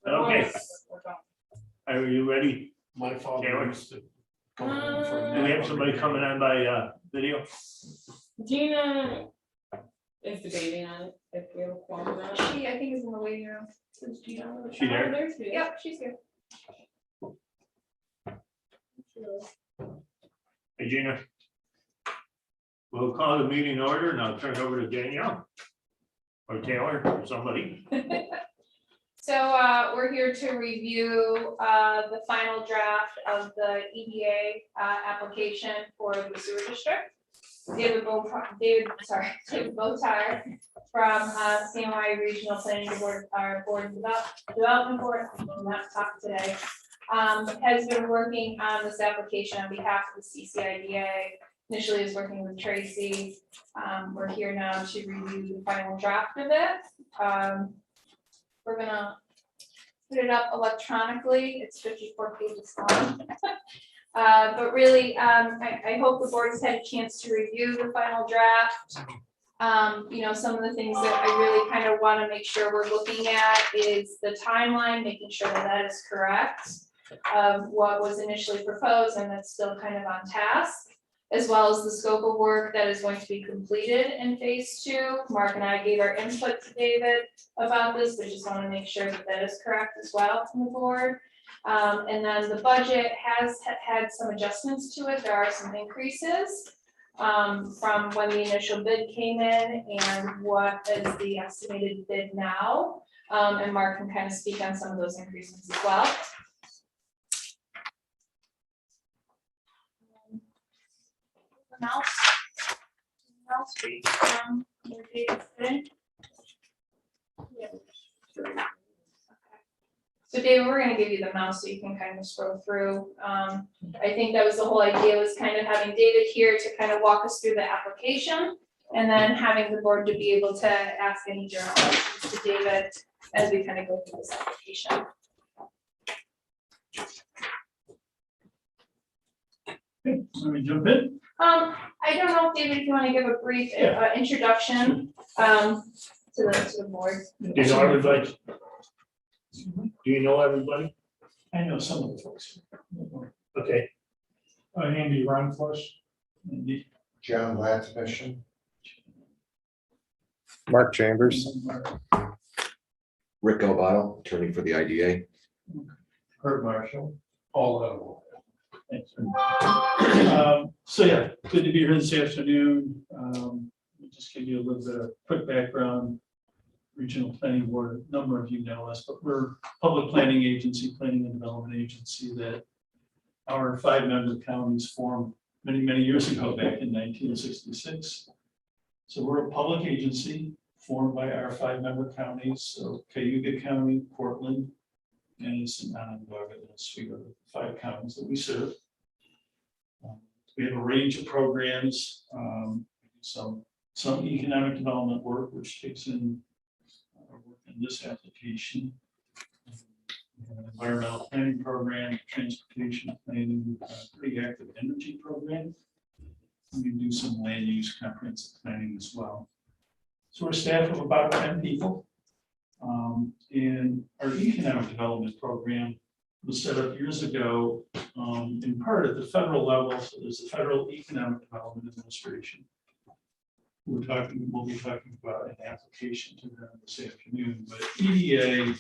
Okay, are you ready? My father Taylor? used to go home for a Do we nap have somebody coming on by video? Gina is debating on it, if we have a quorum or not. She, I think, is in the waiting room. Is Gina? She there? Oh, there she is. Yep, she's here. Hey, Gina. We'll call the meeting in order and I'll turn it over to Danielle. Or Taylor, or somebody. So we're here to review the final draft of the EDA application for the sewer district. David Bowtire from CMI Regional Planning Board, our Development Board, not talk today, has been working on this application on behalf of the CCIDA. Initially is working with Tracy. We're here now to review the final draft of it. We're gonna put it up electronically. It's 54 pages long. But really, I hope the board has had a chance to review the final draft. You know, some of the things that I really kind of want to make sure we're looking at is the timeline, making sure that that is correct of what was initially proposed and that's still kind of on task, as well as the scope of work that is going to be completed in phase 2. Mark and I gave our input to David about this, but just want to make sure that that is correct as well from the board. And then the budget has had some adjustments to it. There are some increases from when the initial bid came in and what is the estimated bid now. And Mark can kind of speak on some of those increases as well. Mouse Street, where David's sitting. Yeah. So David, we're gonna give you the mouse so you can kind of scroll through. I think that was the whole idea, was kind of having David here to kind of walk us through the application. And then having the board to be able to ask any general questions to David as we kind of go through this application. Let me jump in. I don't know, David, if you want to give a brief introduction to the board. Do you know everybody? Do you know everybody? I know some of the folks. Okay, Andy Runflush. Andy. John Latsmission. Mark Chambers. Rick Albato, attorney for the IDA. Kurt Marshall. All level. Thanks. So yeah, good to be here this afternoon. Let me just give you a little bit of quick background. Regional Planning Board, a number of you know us, but we're a public planning agency, planning and development agency that our 5-member counties formed many, many years ago, back in 1966. So we're a public agency formed by our 5-member counties, so Cayuga County, Portland, Madison, Onondaga, and Oswego, 5 counties that we serve. We have a range of programs, some economic development work, which takes in work in this application. An environmental planning program, transportation planning, pretty active energy program. We do some land use comprehensive planning as well. So we're a staff of about 10 people. And our economic development program was set up years ago, in part at the federal level. So there's the Federal Economic Development Administration. We'll be talking about an application to them this afternoon, but EDA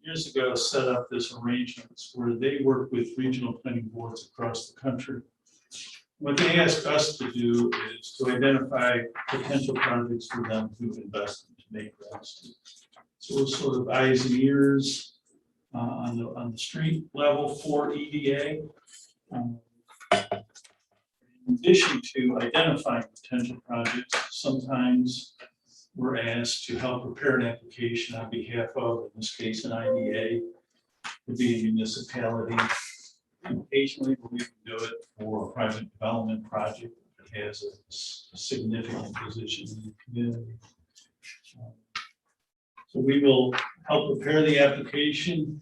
years ago set up this arrangements where they work with regional planning boards across the country. What they ask us to do is to identify potential projects for them to invest in, to make grants to. So we're sort of eyes and ears on the street level for EDA. In addition to identifying potential projects, sometimes we're asked to help prepare an application on behalf of, in this case, an IDA, would be a municipality. Occasionally, we can do it for a private development project that has a significant position in the community. So we will help prepare the application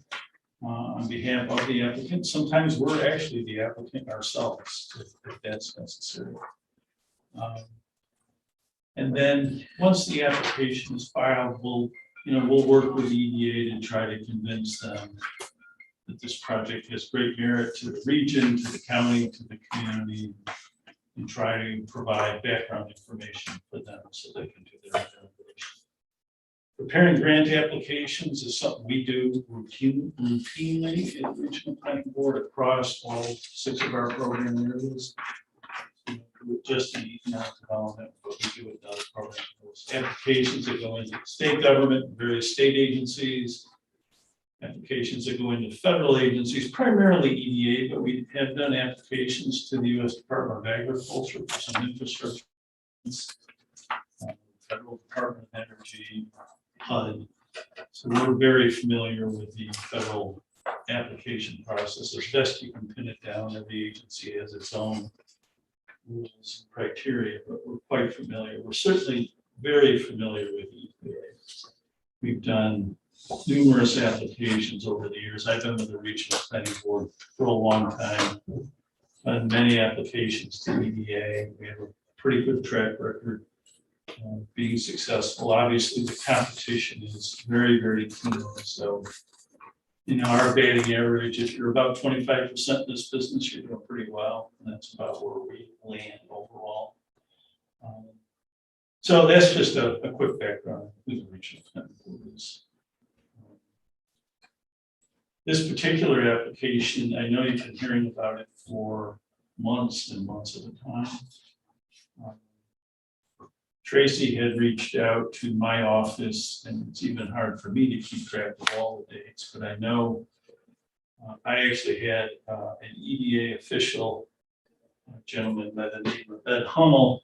on behalf of the applicant. Sometimes we're actually the applicant ourselves, if that's necessary. And then once the application is filed, we'll we'll work with EDA to try to convince them that this project has great merit to the region, to the county, to the community, and try to provide background information for them so they can do their evaluation. Preparing grant applications is something we do routinely in the Regional Planning Board across all 6 of our program areas. Just the economic development, but we do it in other programs. Applications that go into state government, various state agencies, applications that go into federal agencies, primarily EDA, but we have done applications to the U.S. Department of Agriculture for some infrastructure. Federal Department of Energy, HUD. So we're very familiar with the federal application process. As best you can pin it down, every agency has its own rules and criteria, but we're quite familiar. We're certainly very familiar with EPA. We've done numerous applications over the years. I've been with the Regional Planning Board for a long time. Done many applications to EDA. We have a pretty good track record of being successful. Obviously, the competition is very, very keen. So, our batting average, if you're about 25% in this business, you're doing pretty well. And that's about where we land overall. So that's just a quick background with the Regional Planning Board. This particular application, I know you've been hearing about it for months and months at a time. Tracy had reached out to my office, and it's even hard for me to keep track of all the dates, but I know I actually had an EDA official, a gentleman by the name of Ed Hummel.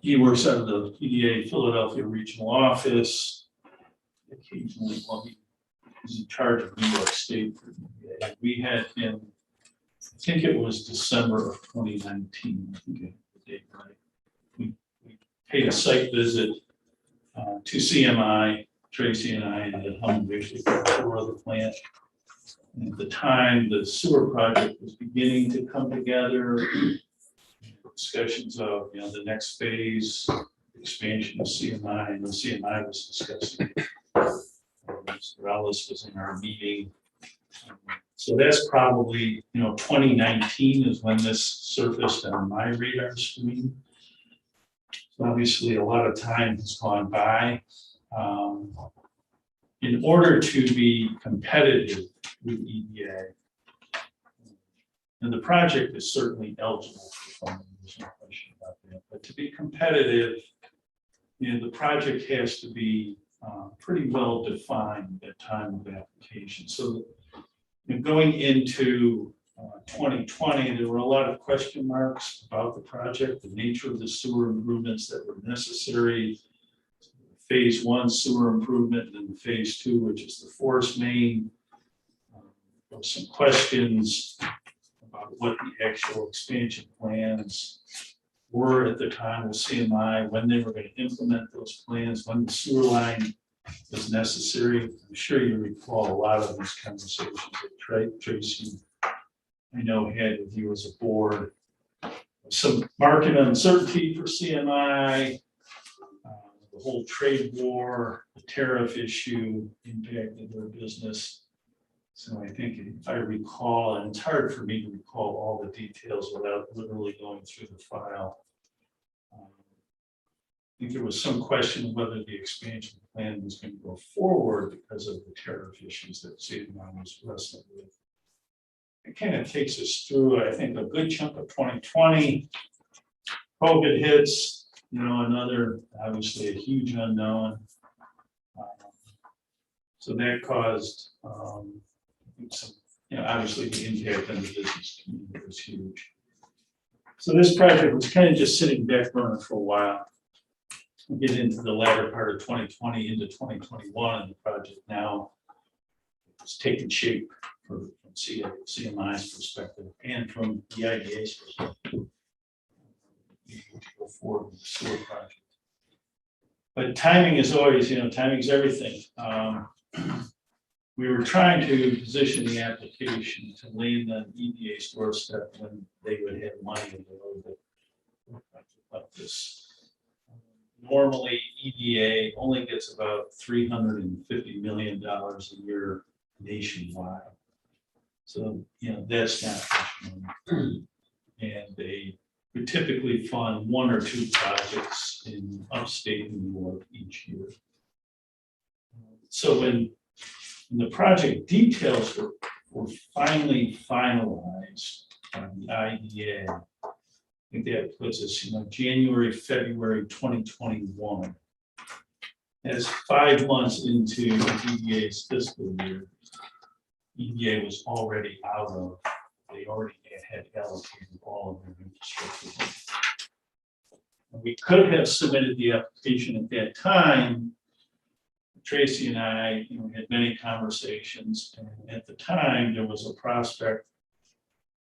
He works out of the EDA Philadelphia regional office. Occasionally, he's in charge of New York State for EDA. We had him, I think it was December of 2019. I think I have the date right. We paid a site visit to CMI, Tracy and I, and then Hummel actually got a tour of the plant. And at the time, the sewer project was beginning to come together. Discussions of the next phase, expansion of CMI, and the CMI was discussing. Mr. Ellis was in our meeting. So that's probably 2019 is when this surfaced on my radar screen. So obviously, a lot of time has gone by. In order to be competitive with EDA, and the project is certainly eligible for funding. There's no question about that. But to be competitive, the project has to be pretty well defined at time of application. So going into 2020, there were a lot of question marks about the project, the nature of the sewer improvements that were necessary. Phase 1 sewer improvement, and then phase 2, which is the forest main. There were some questions about what the actual expansion plans were at the time with CMI, when they were going to implement those plans, when the sewer line was necessary. I'm sure you recall a lot of these conversations that Tracy, I know, had with you as a board. Some market uncertainty for CMI, the whole trade war, the tariff issue impacted their business. So I think if I recall, and it's hard for me to recall all the details without literally going through the file. I think there was some question whether the expansion plan was going to go forward because of the tariff issues that CMI was wrestling with. It kind of takes us through, I think, a good chunk of 2020. COVID hits, another, obviously a huge unknown. So that caused some, obviously the impact on the business community was huge. So this project was kind of just sitting back burner for a while. We get into the latter part of 2020 into 2021, and the project now is taking shape from CMI's perspective and from the IDA's perspective. Go forward with the sewer project. But timing is always, timing is everything. We were trying to position the application to land on EDA's doorstep when they would have money available like this. normally EDA only gets about $350 million a year nationwide. So, that's not much money. And they would typically fund 1 or 2 projects in upstate New York each year. So when the project details were finally finalized on the IDA, I think that puts us, January, February 2021. As 5 months into EDA's fiscal year, EDA was already out of, they already had allocated all of their infrastructure. And we could have submitted the application at that time. Tracy and I, had many conversations, and at the time there was a prospect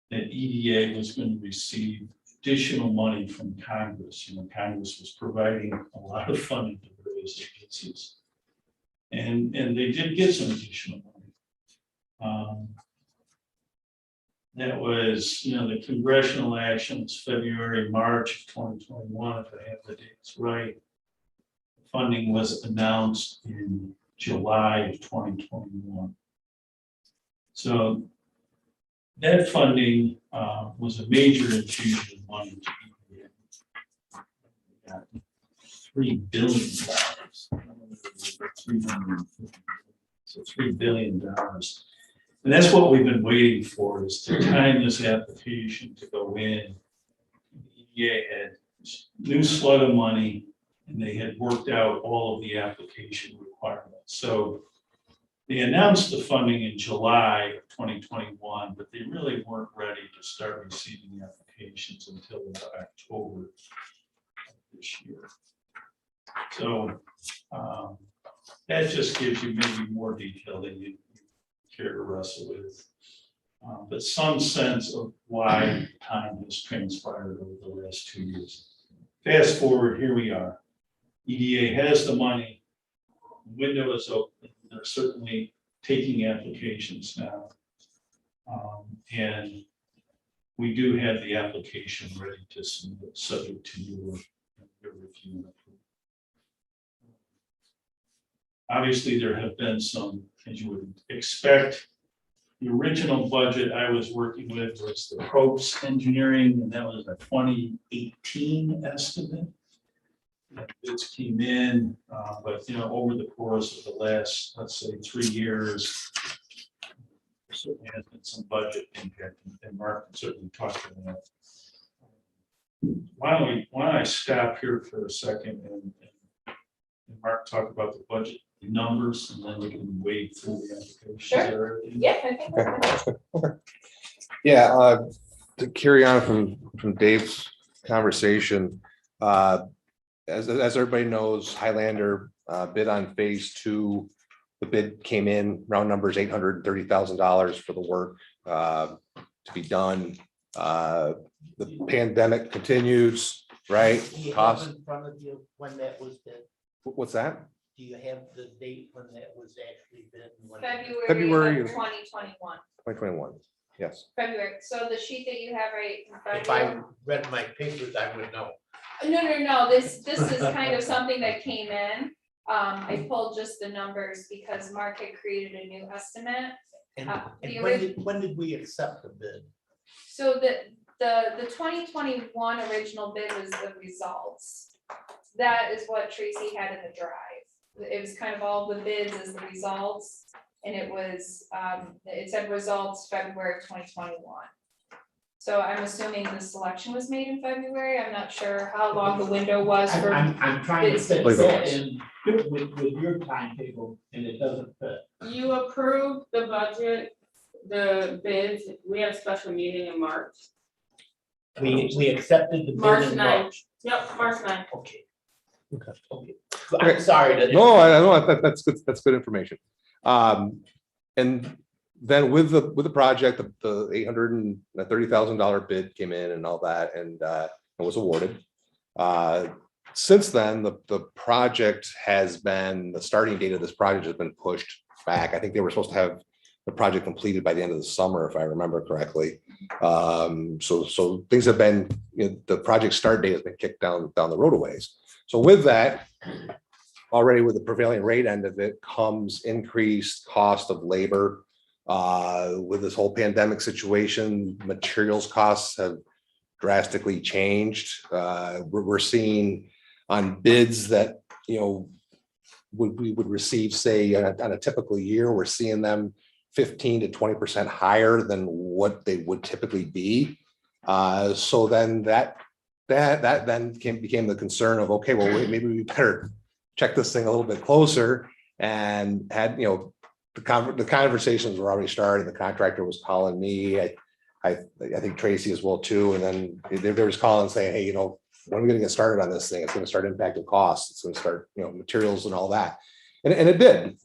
that EDA was going to receive additional money from Congress. Congress was providing a lot of funding to various agencies, and they did get some additional money. That was, the congressional action was February, March of 2021, if I have the dates right. Funding was announced in July of 2021. So that funding was a major infusion of money to EDA. We got $3 billion. So $3 billion. And that's what we've been waiting for, is to time this application to go in. The EDA had this new slug of money, and they had worked out all of the application requirements. So they announced the funding in July of 2021, but they really weren't ready to start receiving applications until October of this year. So that just gives you maybe more detail than you care to wrestle with, but some sense of why time has transpired over the last 2 years. Fast forward, here we are. EDA has the money, the window is open, they're certainly taking applications now. And we do have the application ready to submit, subject to your review and approval. Obviously, there have been some, as you would expect. The original budget I was working with was the Probst Engineering, and that was a 2018 estimate. Bids came in, but over the course of the last, let's say, 3 years, there certainly has been some budget impact, and Mark can certainly talk to that. Why don't I stop here for a second and Mark talk about the budget numbers, and then we can wade through the application. Sure. Yeah, I think that's good. Okay. Yeah, to carry on from Dave's conversation, as everybody knows, Highlander bid on phase 2. The bid came in, round numbers, $830,000 for the work to be done. The pandemic continues, right? Do you have Cost. in front of you when that was bid? What's that? Do you have the date when that was actually bid? and when- February of of 2021. 2021. Yes. February. So the sheet that you have right in front If of you. I read my papers, I would know. No, this is kind of something that came in. I pulled just the numbers because Mark had created a new estimate. And the when did we accept the bid? So the 2021 original bid was the results. That is what Tracy had in the drive. It was kind of all the bids as the results, and it was, it said results February of 2021. So I'm assuming the selection was made in February. I'm not sure how long the window was for. I'm trying to bids fit Believe it that was. in with your timetable, and it doesn't fit. You approved the budget, the bids, we had a special meeting in March. We accepted the March bid in 9th. March. Yep, March 9th. Okay. Okay. Okay. I'm sorry that. No, I know that's good. That's good information. And then with the project, the $830,000 bid came in and all that, and it was awarded. Since then, the project has been, the starting date of this project has been pushed back. I think they were supposed to have the project completed by the end of the summer, if I remember correctly. So things have been, the project start date has been kicked down the road a ways. So with that, already with the prevailing rate end of it comes increased cost of labor. With this whole pandemic situation, materials costs have drastically changed. We're seeing on bids that, we would receive, say, on a typical year, we're seeing them 15 to 20% higher than what they would typically be. So then that then became the concern of, okay, well, maybe we better check this thing a little bit closer, and had, the conversations were already started. The contractor was calling me. I think Tracy as well too. And then they was calling saying, hey, when are we going to get started on this thing? It's going to start impacting costs. It's going to start, materials and all that. And it did.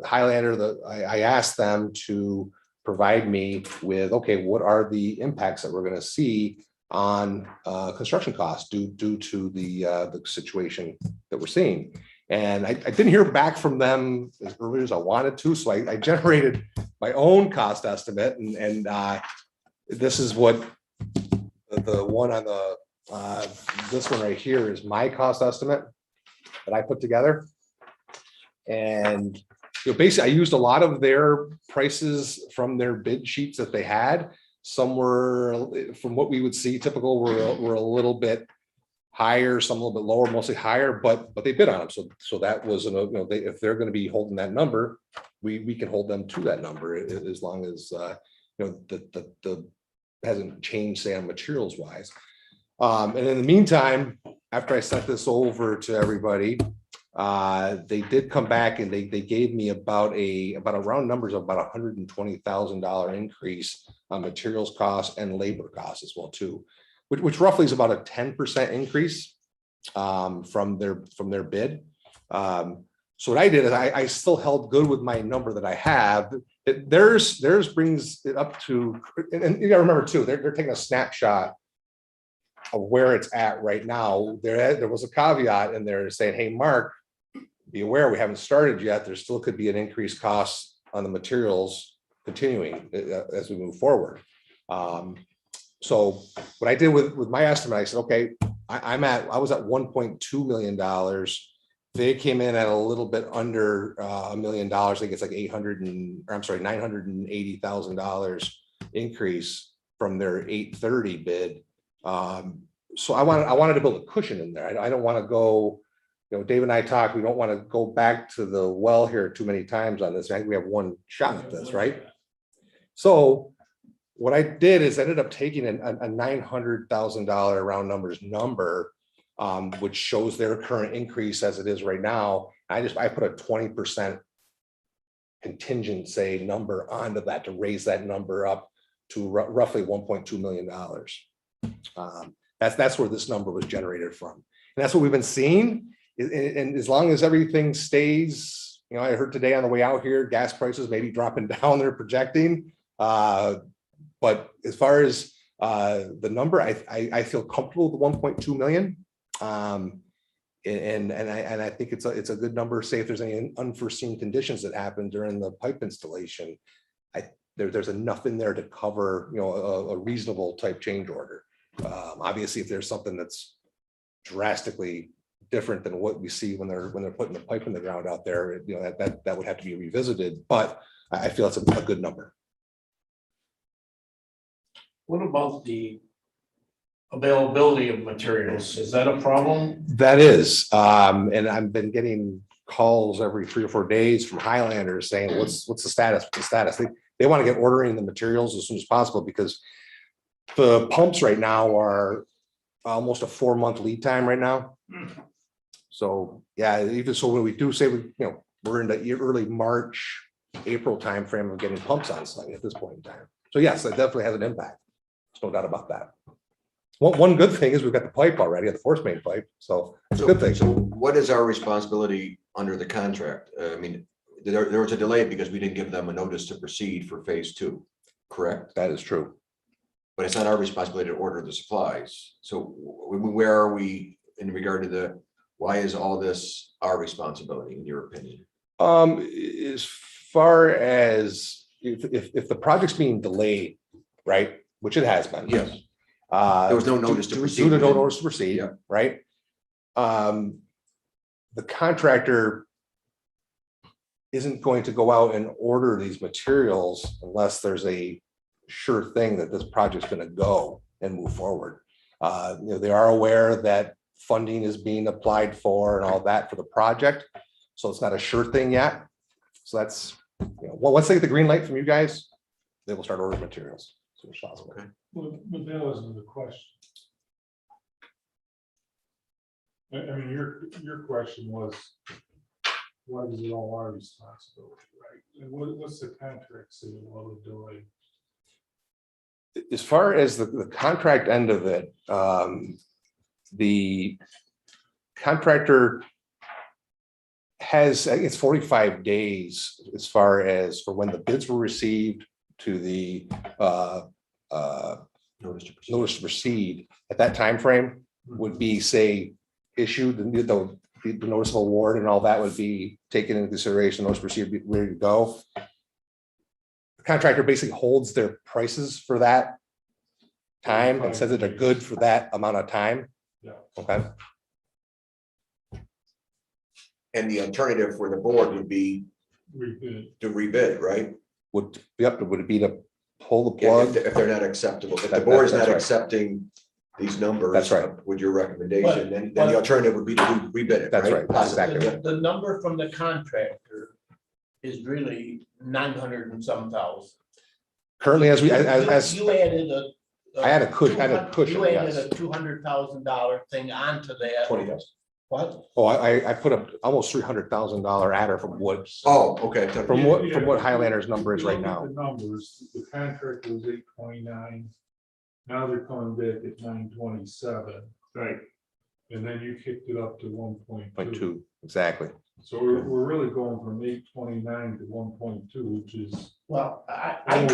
Highlander, I asked them to provide me with, okay, what are the impacts that we're going to see on construction costs due to the situation that we're seeing. And I didn't hear back from them as early as I wanted to, so I generated my own cost estimate, and this is what the one on the this one right here is my cost estimate that I put together. And basically I used a lot of their prices from their bid sheets that they had. Some were, from what we would see typical, were a little bit higher, some a little bit lower, mostly higher, but they bid on them. So that was, if they're going to be holding that number, we can hold them to that number as long as the hasn't changed, say, on materials wise. And in the meantime, after I sent this over to everybody, they did come back and they gave me about a round numbers of about $120,000 increase on materials costs and labor costs as well too, which roughly is about a 10% increase from their bid. So what I did is I still held good with my number that I have. Theirs brings it up to, and you gotta remember too, they're taking a snapshot of where it's at right now. There was a caveat in there saying, hey, Mark, be aware we haven't started yet. There still could be an increased cost on the materials continuing as we move forward. So what I did with my estimate, I said, okay, I was at $1.2 million. They came in at a little bit under $1 million. I think it's like $980,000 increase from their 830 bid. So I wanted to build a cushion in there. I don't want to go, Dave and I talked, we don't want to go back to the well here too many times on this. I think we have one shot at this, right? So what I did is ended up taking a $900,000 round numbers number, which shows their current increase as it is right now. I put a 20% contingent, say, number onto that to raise that number up to roughly $1.2 million. That's where this number was generated from. And that's what we've been seeing. And as long as everything stays, I heard today on the way out here, gas prices may be dropping down, they're projecting. But as far as the number, I feel comfortable with the 1.2 million. And I think it's a good number. Say if there's any unforeseen conditions that happen during the pipe installation, there's enough in there to cover a reasonable type change order. Obviously, if there's something that's drastically different than what we see when they're putting the pipe in the ground out there, that would have to be revisited. But I feel it's a good number. What about the availability of materials? Is that a problem? That is, and I've been getting calls every 3 or 4 days from Highlanders saying, what's the status? What's the status? They want to get ordering the materials as soon as possible because the pumps right now are almost a 4-month lead time right now. So yeah, even so when we do say we're in the early March, April timeframe of getting pumps on site at this point in time. So yes, that definitely has an impact. There's no doubt about that. One good thing is we've got the pipe already, the force main pipe. So it's a good thing. So what is our responsibility under the contract? I mean, there was a delay because we didn't give them a notice to proceed for phase 2, correct? That is true. But it's not our responsibility to order the supplies. So where are we in regard to why is all this our responsibility in your opinion? As far as if the project's being delayed, right, which it has been, Yes. There was no notice to proceed. No notice to proceed, Yeah. right? The contractor isn't going to go out and order these materials unless there's a sure thing that this project's gonna go and move forward. They are aware that funding is being applied for and all that for the project, so it's not a sure thing yet. So that's, once they get the green light from you guys, they will start ordering materials as soon as possible. Okay. But that wasn't the question. I mean, your question was, why is it all our responsibility, right? And what's the contract say while we're doing? As far as the contract end of it, the contractor has, I think it's 45 days as far as for when the bids were received to the Notice to proceed. notice to proceed. At that time frame would be, say, issued, the notice of award and all that would be taken into consideration, notice to proceed, be ready to go. The contractor basically holds their prices for that time and says that they're good for that amount of time. Yeah. Okay, And the alternative for the board would be Rebid. to rebid, right? would it be to pull the If plug? if they're not acceptable, if the That- board is that's not right. accepting these numbers. That's right. With your recommendation, then the alternative would be to rebid it. That's right. That's Possibly. exactly The number from the contractor is really 900 and some thousand. Currently, as You added a. I had a cushion, You added yes. a $200,000 thing onto that. 20,000. What? Oh, I put up almost $300,000 adder from wood. Oh, okay. From what Highlander's number is If you right look at now. the numbers, the contract was 829. Now they're coming back at 927, Right. and then you kicked it up to 1.2. 0.2, exactly. So we're really going from 829 to 1.2, which is Well, I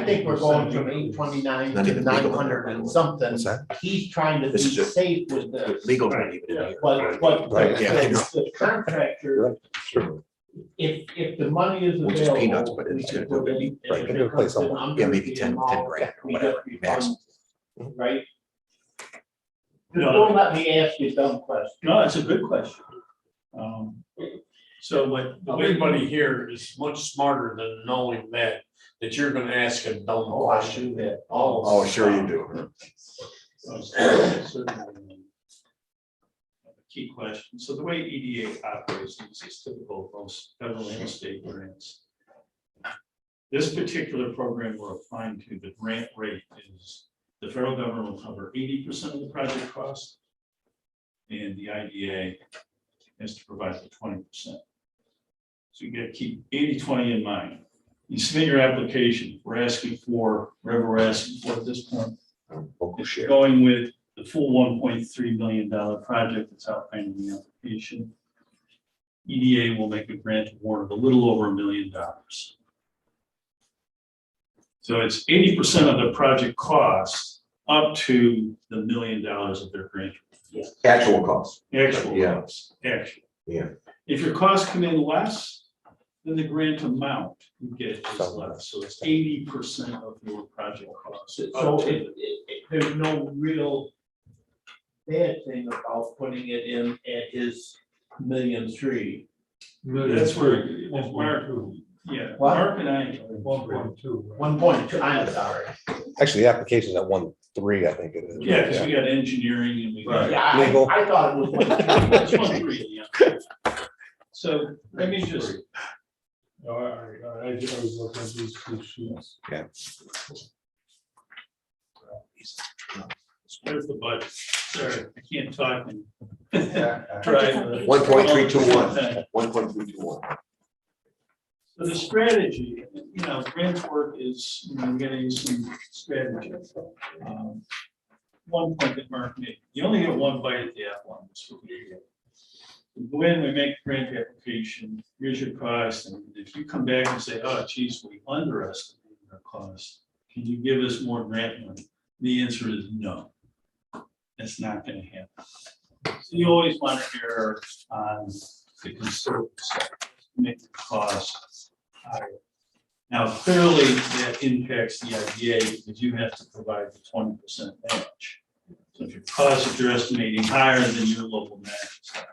think we're going from 829 Not to even legal. 900 and something. What's that? He's trying to be This is just- safe with this. Legal. not even in here. But Right, yeah. the contractor, Sure. if the money is Which is available. peanuts, but we it's can gonna put be- in, and right, if into it a place comes in somewhere. under Yeah, maybe the 10 amount, grand or we whatever, get max. refunds, Right? No. Don't let me ask you a dumb question. No, it's a good question. So what, everybody here is much smarter than knowing that you're gonna ask a dumb Oh, I question. do that. Oh, sure you do. Certainly. Key question. So the way EDA operates is typical of most federal and state grants. This particular program we're applying to, the grant rate is the federal government will cover 80% of the project cost. And the IDA has to provide the 20%. So you gotta keep 80-20 in mind. You submit your application, we're asking for, whatever we're asking for at this point. Local If share. you're going with the full $1.3 million project that's outlined in the application, EDA will make a grant award of a little over $1 million. So it's 80% of the project cost up to the $1 million of their grant. Actual cost. Actual Yeah. costs, actual. Yeah. If your costs come in less, then the grant amount you get is less. So it's 80% of your project costs. So there's no real bad thing about putting it in at his $1.3 million. That's where, One Mark, point two. yeah, What? Mark and I. 1.2. 1.2, I'm sorry. Actually, the application is at 1.3, I think it is. Yeah, because we got engineering and we got. Yeah, Legal. I thought it was 1.3. That's 1.3, yeah. So let me just, All right, I was looking at these two sheets. there's the budget. Sorry, I can't talk and. Or drive different the- page. 1.321. 1.321. So the strategy, grant work is, getting some strategy. One point that Mark made, you only get one bite at the apple on this. We go in, we make a grant application, here's your cost, and if you come back and say, oh, geez, we underestimated our cost, can you give us more grant money? The answer is no. That's not gonna happen. So you always want to err on the conservative side, make the cost higher. Now, clearly, that impacts the IDA because you have to provide the 20% match. So if your costs, if you're estimating higher than your local match.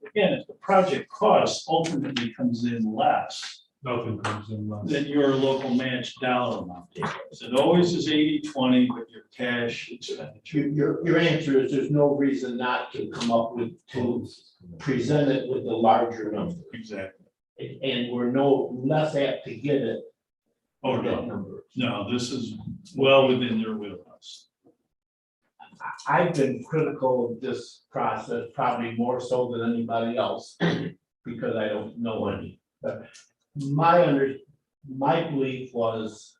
Again, if the project cost ultimately comes in less Nothing comes in less. than your local match dollar amount. So it always is 80-20 with your cash expenditure. Your answer is there's no reason not to come up with, to present it with a larger number. Exactly. And we're no less apt to get it. Oh, that no, number. no, this is well within their wheelhouse. I've been critical of this process, probably more so than anybody else, because I don't know any. But my belief was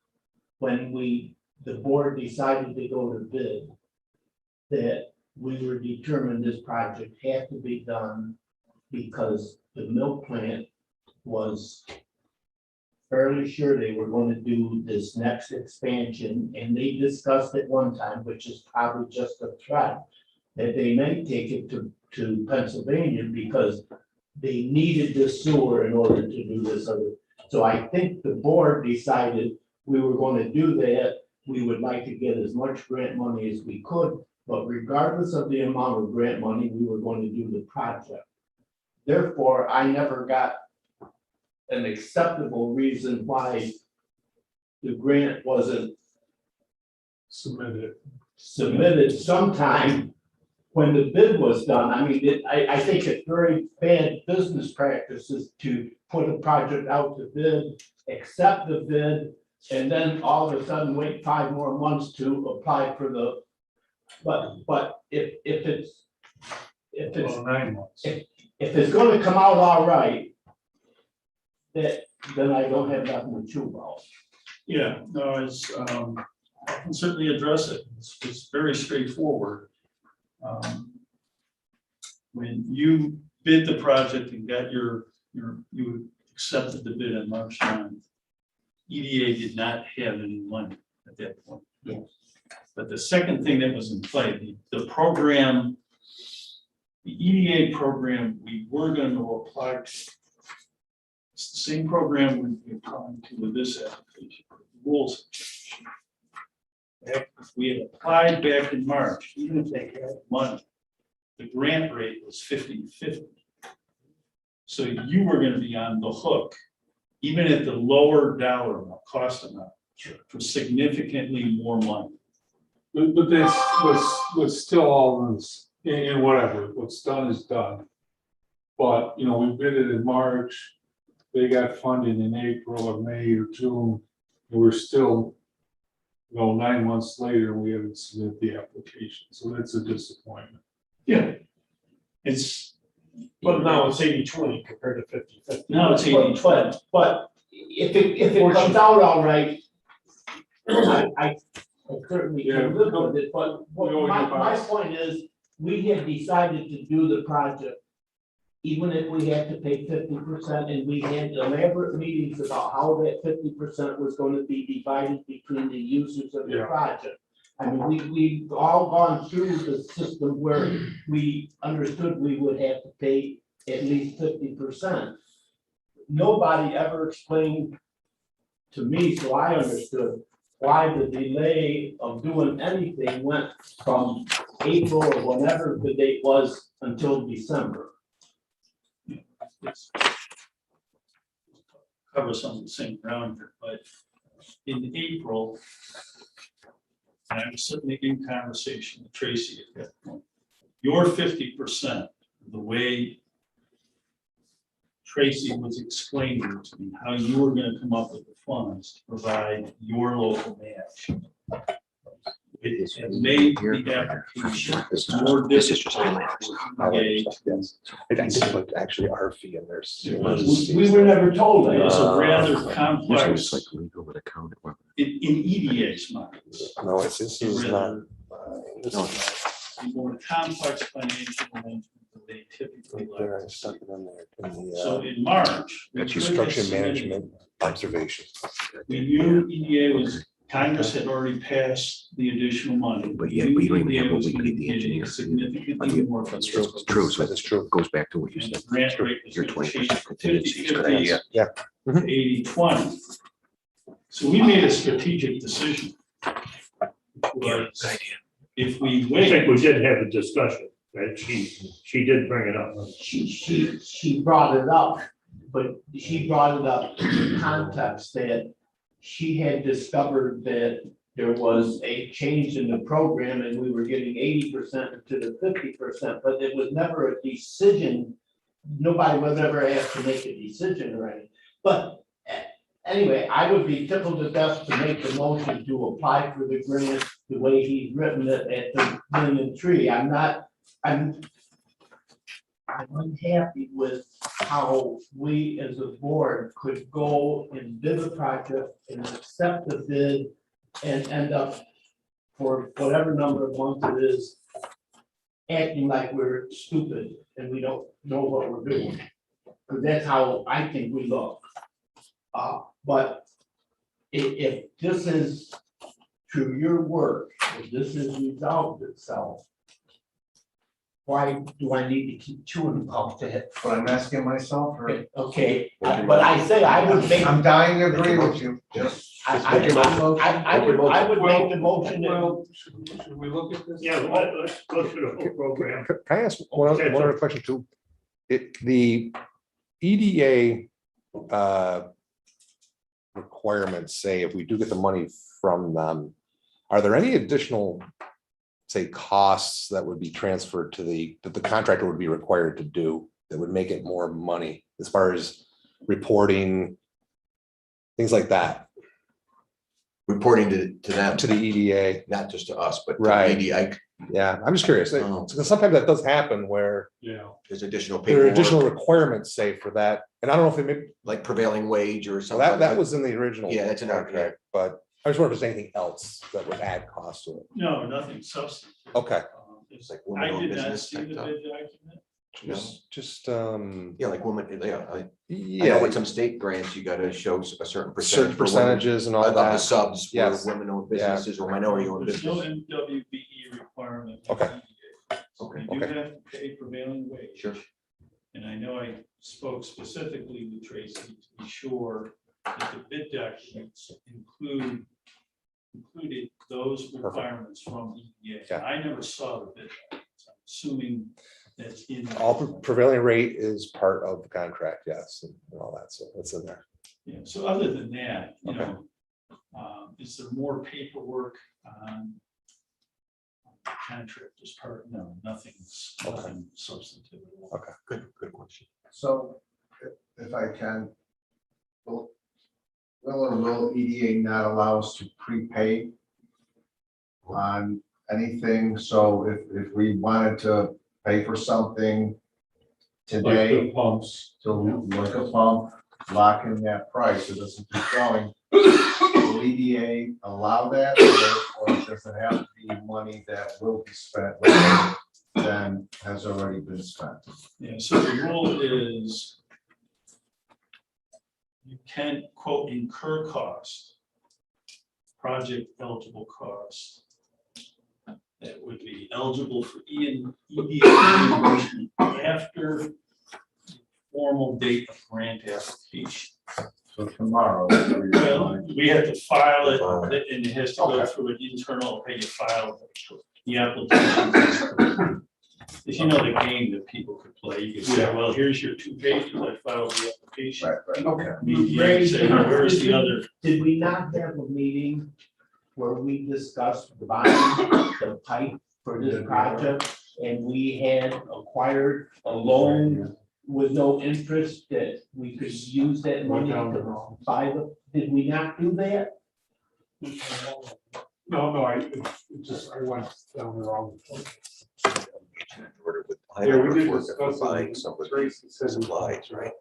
when the board decided to go to bid, that we were determined this project had to be done because the milk plant was fairly sure they were going to do this next expansion, and they discussed at one time, which is probably just a threat, that they may take it to Pennsylvania because they needed the sewer in order to do this other. So I think the board decided we were going to do that. We would like to get as much grant money as we could, but regardless of the amount of grant money, we were going to do the project. Therefore, I never got an acceptable reason why the grant wasn't Submitted. submitted sometime when the bid was done. I mean, I think it's very bad business practices to put a project out to bid, accept the bid, and then all of a sudden wait 5 more months to apply for the, but if it's Well, 9 months. if it's gonna come out all right, then I don't have nothing to chew about. Yeah, no, it's, I can certainly address it. It's very straightforward. When you bid the project and got you accepted the bid on March 9th, EDA did not have any money at that point. Yes. But the second thing that was in play, the program, the EDA program, we were going to apply to. It's the same program we'd be applying to with this application. Rules. If we had applied back in March, even if they had money, the grant rate was 50-50. So you were going to be on the hook, even at the lower dollar amount, cost amount, for significantly more money. But that's what's still all this, and whatever, what's done is done. But, you know, we bid it in March, they got funding in April or May or June, and we're still, you know, 9 months later, and we haven't submitted the application, so that's a disappointment. Yeah. It's, But now it's 80-20 compared to 50-50. now it's 80-20. But if it comes out all right, I certainly can live with it, but my point is, we had decided to do the project even if we had to pay 50%, and we had elaborate meetings about how that 50% was going to be divided between the users of the Yeah. project. I mean, we've all gone through the system where we understood we would have to pay at least 50%. Nobody ever explained to me, so I understood why the delay of doing anything went from April or whatever the date was until December. It's cover some of the same ground here, but in April, and I was certainly in conversation with Tracy at that point, your 50%, the way Tracy was explaining to me how you were going to come up with the funds to provide your local match. It has made the application more difficult. Yes. I think put actually our fee in there. We were never told It was that. a rather complex, legal with account. in EDA's mind. No, this is not. This No. is A more complex financial arrangement than they typically not there, I like. stuck it in there. In the, So in March. we that's could have construction submitted- management observation. We knew EDA was, Congress had already passed the additional money. But yet knew we don't even EDA have what was we gonna paid the get engineer. significantly more. That's true. It's true, so That is true. it goes back to what you And said. the grant rate was Your gonna 20% change from contingency is a good idea. 50-50 to 80-20. So we made a strategic decision. Was if we I wait, think we did have a discussion, that she did bring it up. She brought it up, but she brought it up in the context that she had discovered that there was a change in the program and we were getting 80% to the 50%, but it was never a decision. Nobody was ever asked to make a decision or anything. But anyway, I would be tickled to death to make the motion to apply for the grant the way he's written it at the $1,000,000. I'm unhappy with how we as a board could go and bid a project and accept the bid and end up for whatever number of months it is, acting like we're stupid and we don't know what we're doing. Because that's how I think we look. But if this is through your work, if this has resolved itself, why do I need to keep chewing about that? But I'm asking myself, or Okay, but I say I would make, I'm dying to agree with you, just. I would make the motion that. Well, should we look at this? Yeah, let's go through the whole program. Can I ask one other question too? The EDA requirements say if we do get the money from them, are there any additional, say, costs that would be transferred to that the contractor would be required to do that would make it more money as far as reporting, things like that, Reporting to them, to the EDA? not just to us, but to Right. EDI, Yeah, I'm just curious, Oh. because sometimes that does happen where Yeah. there's additional there are additional paperwork, requirements, say, for that, and I don't know if it may, like prevailing wage or so something. that was in the original. Yeah, that's in our- contract, but I just wonder if there's anything else that would add cost to it. no, nothing substantive. Okay, It's like I women-owned did not business see type the stuff. bid document. just, Yeah, like women, yeah, I know yeah, with some state grants, you gotta show a certain percentage. certain for women. percentages and all Of the that. subs for Yes. women-owned Yeah. businesses or minority-owned There's no business. MWBE requirement. Okay. So we Okay. do have to pay prevailing wage. Sure. And I know I spoke specifically with Tracy to be sure that the bid documents included those requirements from EPA. Yeah. I never saw the bid documents. I'm assuming that's in. All prevailing rate is part of the contract, yes, and all that, so it's in there. Yeah, so other than that, you Okay. know, is there more paperwork on the contract as part? No, nothing substantive. at all. Good question. So if I can, will or will EDA not allow us to prepay on anything? So if we wanted to pay for something Like today, the pumps. to look a pump, lock in that price, it doesn't keep going. Will EDA allow that, or does it have to be money that will be spent rather than has already been spent? Yeah, so the rule is you can quote incur cost, project eligible cost that would be eligible for EDA reimbursement after the formal date of grant application. So tomorrow. Well, we have to file it and it has to go through an internal, pay you file the application. If you know the game that people could play, you could say, well, here's your 2 pages, I filed the application. Right, okay. You can say, where's the other? Did we not have a meeting where we discussed buying the pipe for this project? And we had acquired a loan with no interest that we could use that money to buy did we not do that? No, I went down the wrong. I Yeah, we did work discuss for buying it. some with Tracy said we- supplies, right?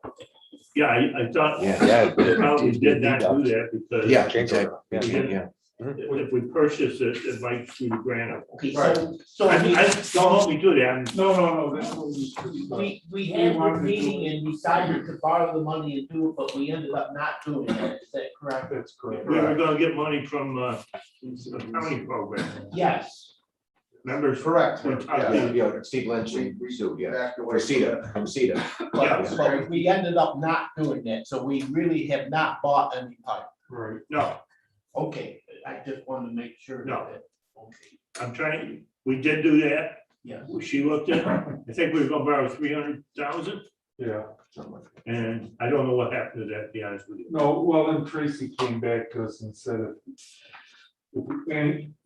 Yeah, I thought Yeah. we probably did not do that because Yeah, Change exactly. order. Yeah. if we purchase it, it might be the grant. Okay, Right. so I don't let me do that. No, that's what we. we had a meeting and decided to borrow the money and do it, but we ended up not doing that. Is that correct? That's correct. We were gonna get money from the county program. Yes. Remember? Correct. Yeah, Steve Lynch and Sue, yeah, Back for away from CETA, that. from CETA. But we ended up not doing that, so we really have not bought any pipe. Right. No, Okay, I just want to make sure. No. that- Okay, I'm trying, we did do that. yes. She looked at, I think we were gonna borrow 300,000 Yeah, Something like that. and I don't know what happened to that, to be honest with you. no, well, then Tracy came back to us and said if.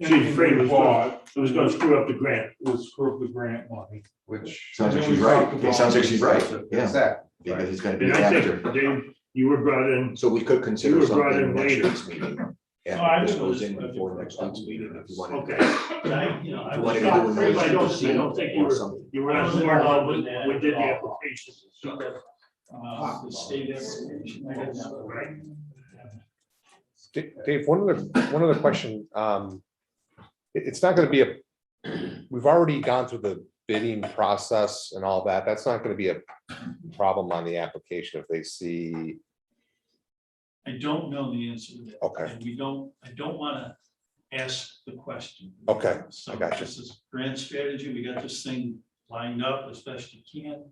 She's afraid it was gonna- bought It was gonna screw up the grant. was screw up the grant money. Which. Sounds like And then she's we right. talked It about- sounds like she's right. Yeah, Exactly. because it's gonna be And I after. think, Dave, you were brought in, So we could consider You were brought in something next later. week's meeting. I Yeah, this think goes it in was- before next week's meeting if you wanted. okay. But I, you know, I If you was wanted to do shocked. a I motion don't, to I don't think you or were, something. you were not wasn't smart involved enough with that we did the at all. applications and stuff. The state application, I got that. Right. Dave, one other question. It's not gonna be we've already gone through the bidding process and all that. That's not gonna be a problem on the application if they see, I don't know the answer to that. Okay. And I don't wanna ask the question. Okay, So I got you. This is grand strategy, we got this thing lined up as best you can.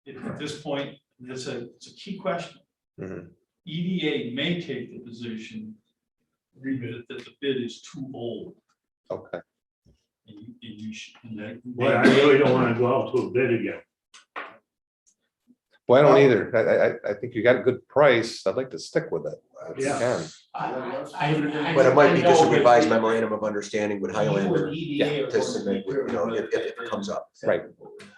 At this point, it's a key question. Mhm. EDA may take the position that the bid is too old. okay. And you should. and that- Well, I really don't wanna go out to a bid again. Well, I don't either. I think you got a good price. I'd like to stick with it. If you Yeah. can. But it might be just a I know revised that memorandum of understanding with you and Highlander EDA are to going submit, with, you know, if it comes up. Right.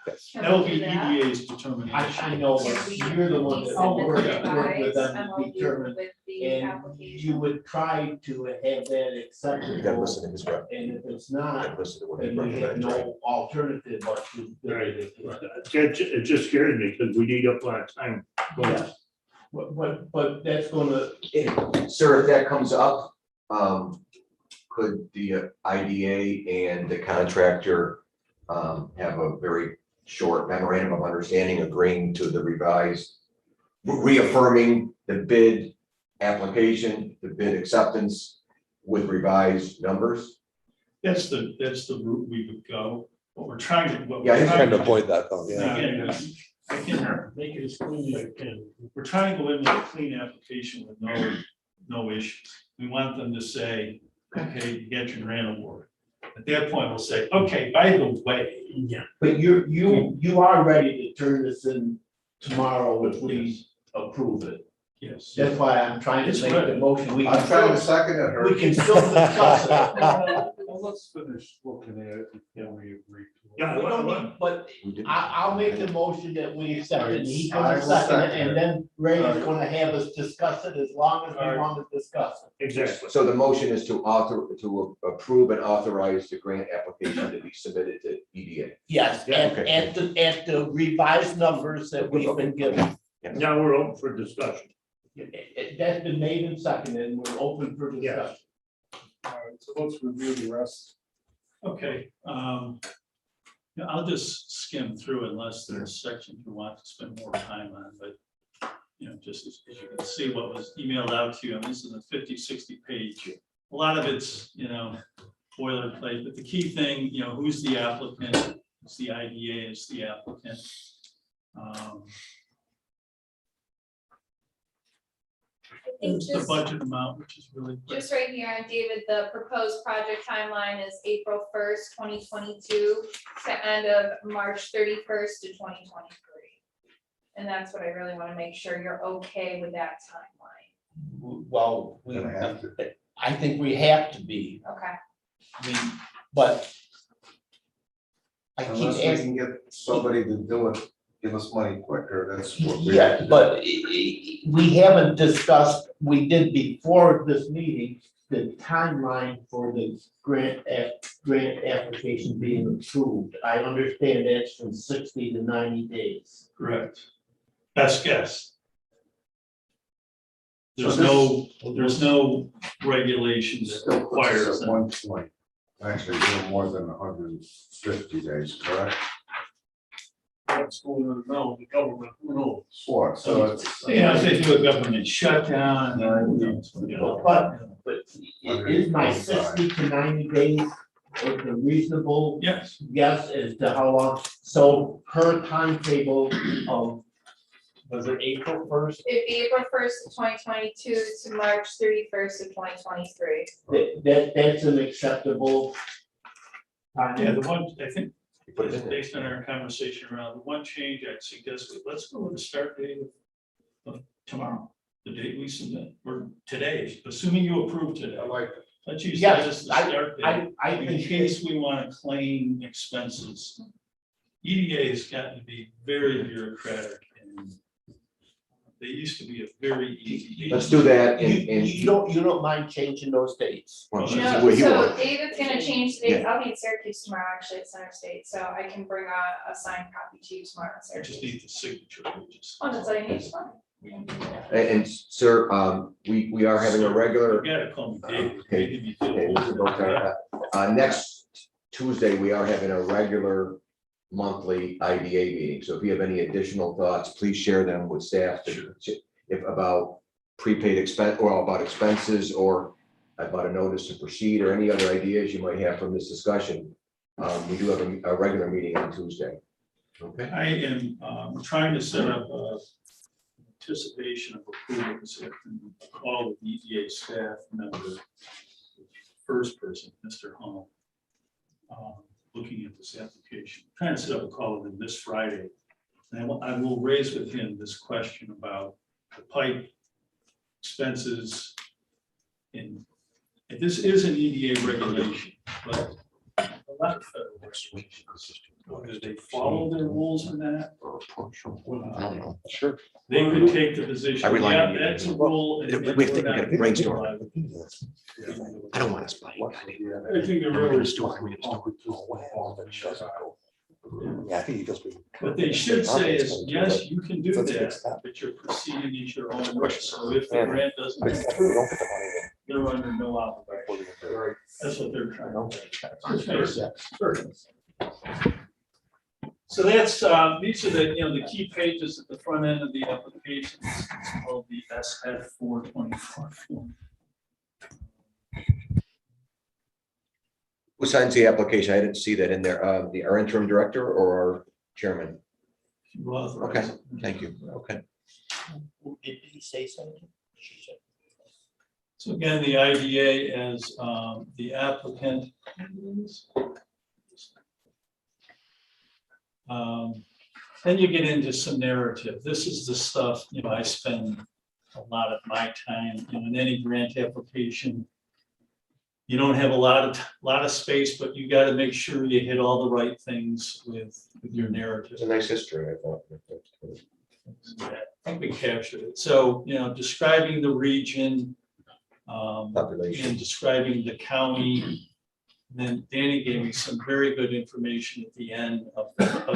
Yes. Can That'll we be do that? EDA's determination. I know, Can but we you're the one that resubmit work the with revised them to MOU determine, with the and you application? would try to have that You gotta acceptable. listen to his rep. And if it's You not, gotta listen to what his then you have recommends. no alternative but to. Right. It just scared me because we need up a lot of time. Yeah. But that's gonna, Sir, if that comes up, could the IDA and the contractor have a very short memorandum of understanding agreeing to the revised, reaffirming the bid application, the bid acceptance with revised numbers? That's the route we would go. What we're trying to. what Yeah, we're I'm trying Trying to to- avoid that though, yeah. Again, I can make it as clean as I can. We're trying to go in with a clean application with no issues. We want them to say, okay, you get your grant award. At that point, we'll say, okay, by the way. Yeah. but you are ready to turn this in tomorrow if we approve it. Yes. That's why I'm trying It's to make the ready. motion. We I'm trying to can still, second it, we her. can still discuss it. Well, let's finish looking at it before we agree to it. Yeah, We don't need, but We didn't- I'll make the motion that we accept it, and he's I gonna will second it, second it. and then Ray is gonna have us discuss it as long as we want to discuss it. Exactly. So the motion is to approve and authorize the grant application to be submitted to EDA. Yes, Yeah, okay. at the revised numbers that we've been given. Now we're open for discussion. That's been made and seconded, and we're open for discussion. All right, so let's review the rest. Okay, yeah, I'll just skim through unless there's sections you want to spend more time on, but, you know, just as you can see what was emailed out to you, and this is a 50, 60 page. A lot of it's, you know, boilerplate, but the key thing, you know, who's the applicant, it's the IDA is the applicant. I think The just, budget amount, which is really quick. just right here, on David, the proposed project timeline is April 1st, 2022 to end of March 31st to 2023. And that's what I really want to make sure you're okay with that timeline. Well, Gonna have to. I think we have to be, Okay. but I keep Unless we asking, can get somebody to do it, give us money quicker, that's what we. yeah, but we haven't discussed, we did before this meeting, the timeline for the grant application being approved. I understand that's from 60 to 90 days. Correct. Best guess. There's So there's no regulation that Still puts requires us at them. 120. Actually, we're more than 150 days, correct? What's going on now, the government, who knows? Four, so it's. You know, if they do a government shutdown, you know. But is my 60 to 90 days a reasonable Yes, guess as to how long? So her timetable of Was it April first? It'd be April 1st of 2022 to March 31st of 2023. That's an acceptable time. Yeah, the one, I think, You put it in there. based on our conversation around, the one change I'd suggest, let's go with the start date of tomorrow, the date we submit, or today, assuming you approve today. I like it. Let's use that as Yes, the start date, I in think case we want to claim expenses. EDA has gotten to be very bureaucratic, and they used to be a very easy. Let's do that you don't mind changing those dates? Well, No, what you So want. David's gonna change the dates. I'll be in Syracuse tomorrow, actually, at Center State, so I can bring a signed copy to you tomorrow. in I just Syracuse. need the signature pages. Oh, that's all you need, fine. And sir, we are having a regular. You gotta call me David. Okay. Maybe you feel Okay, Mr. older. Boca, next Tuesday, we are having a regular monthly IDA meeting. So if you have any additional thoughts, please share them with staff. If about prepaid expense, or about expenses, or about a notice to proceed, or any other ideas you might have from this discussion. We do have a regular meeting on Tuesday. Okay. I am trying to set up a anticipation of approval, so I can call the EDA staff member, first person, Mr. Hummel, looking at this application, trying to set up a call with him this Friday. And I will raise with him this question about the pipe expenses. And this is an EDA regulation, but not federal regulations. Whether they follow their rules or not, I don't know. Sure. they could take the position, I rely on yeah, you. that's a rule. and We we're gotta not brainstorm. gonna I don't want to spy. I think the real. Yeah, I think he feels pretty. What they should say is, yes, you can do that, but you're proceeding at your own risk. So if the grant doesn't But go if we through, don't get the money in they're under no obligation. before we- That's what they're trying to do. Sure. Which makes sense. Sure. So that's, these are the key pages at the front end of the application. It's called the SF 424 form. Who signs the application? I didn't see that in there. Our interim director or our chairman? You authorize Okay, it. thank you. Okay. Did he say something? So again, the IDA as the applicant. Then you get into some narrative. This is the stuff, I spend a lot of my time, in any grant application. You don't have a lot of space, but you got to make sure you hit all the right things with your narrative. It's a nice history, I thought. I think we captured it. So, describing the region, Population. and describing the county. And then Danny gave me some very good information at the end of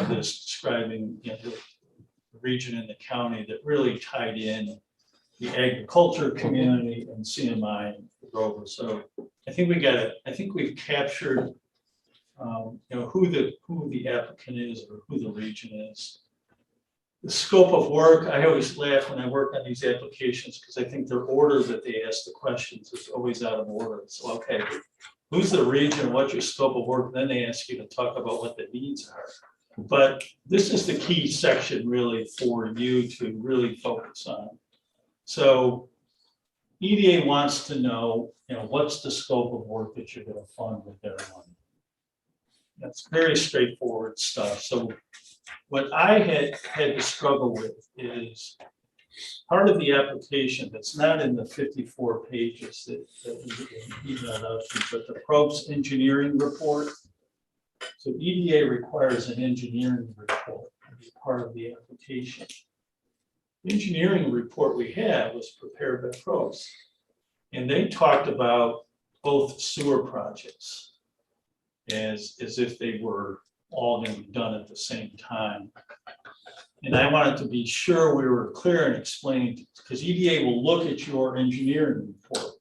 this, describing, the region and the county that really tied in the agriculture community and CMI and Grover. So I think we've captured, who the applicant is or who the region is. The scope of work, I always laugh when I work on these applications because I think their order that they ask the questions is always out of order. So, okay, who's the region, what's your scope of work? Then they ask you to talk about what the needs are. But this is the key section really for you to really focus on. So EDA wants to know, what's the scope of work that you're going to fund with their money. That's very straightforward stuff. So what I had to struggle with is part of the application that's not in the 54 pages that we emailed out to, but the probes engineering report. So EDA requires an engineering report to be part of the application. The engineering report we had was prepared by probes, and they talked about both sewer projects as if they were all going to be done at the same time. And I wanted to be sure we were clear in explaining, because EDA will look at your engineering report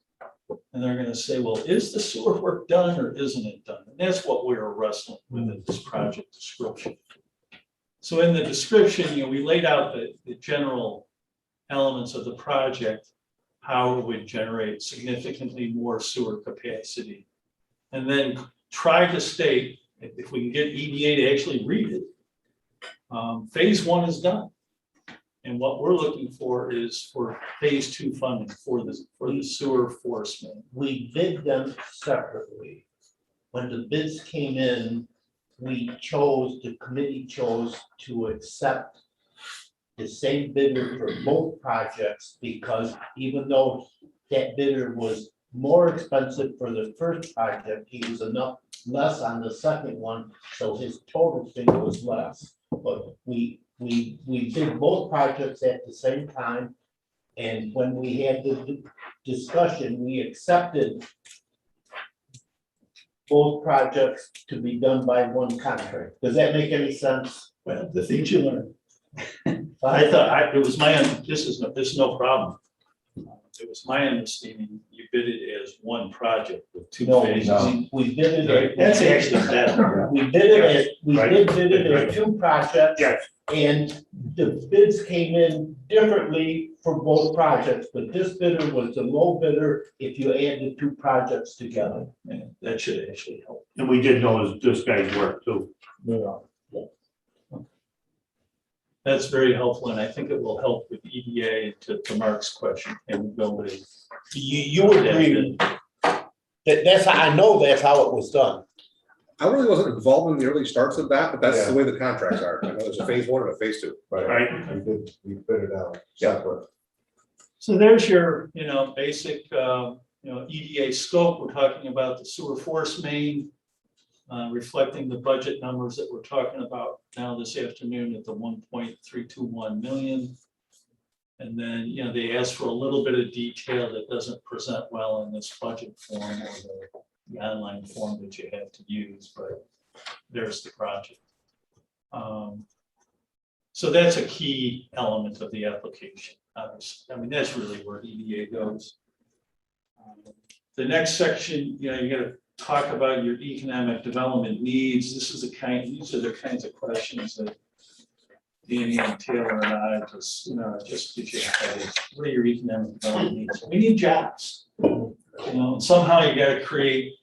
and they're going to say, well, is the sewer work done or isn't it done? And that's what we were wrestling with in this project description. So in the description, we laid out the general elements of the project, how it would generate significantly more sewer capacity. And then try to state, if we can get EDA to actually read it, phase one is done. And what we're looking for is for phase 2 funding for the sewer force main. We bid them separately. When the bids came in, the committee chose to accept the same bidder for both projects, because even though that bidder was more expensive for the first project, he was enough less on the second one, so his total fee was less. But we did both projects at the same time, and when we had the discussion, we accepted both projects to be done by one contract. Does that make any sense? Well, the things you learn. I thought, it was this is no problem. It was my understanding you bid it as one project with 2 No, phases. we did it. That's actually better. We did it as, we Right. did bid it as 2 projects. Yes. And the bids came in differently for both projects, but this bidder was the low bidder if you add the 2 projects together. Yeah, that should actually help. And we did know this guy's work too. That's very helpful, and I think it will help with EDA to Mark's question and ability. You agree that's, I know that's how it was done. I really wasn't involved in the early starts of that, but that's the way the contracts are. I know there's a phase 1 and a phase 2. Right. We bid it out separate. So there's your, basic, EDA scope. We're talking about the sewer force main, reflecting the budget numbers that we're talking about now this afternoon at the 1.321 million. And then, they ask for a little bit of detail that doesn't present well in this budget form or the online form that you have to use, but there's the project. So that's a key element of the application. Obviously. I mean, that's really where EDA goes. The next section, you got to talk about your economic development needs. These are the kinds of questions that Danny and Taylor and I just get you ahead. What are your economic development needs? We need jobs. Somehow you got to create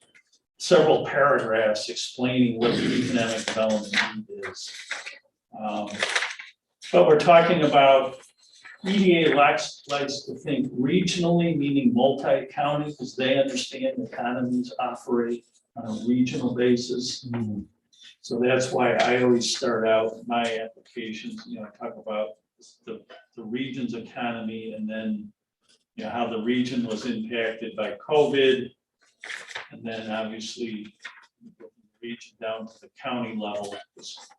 several paragraphs explaining what the economic development need is. But we're talking about EDA likes to think regionally, meaning multi-county, because they understand economies operate on a regional basis. So that's why I always start out my applications, talk about the region's economy, and then how the region was impacted by COVID. And then obviously region down to the county level,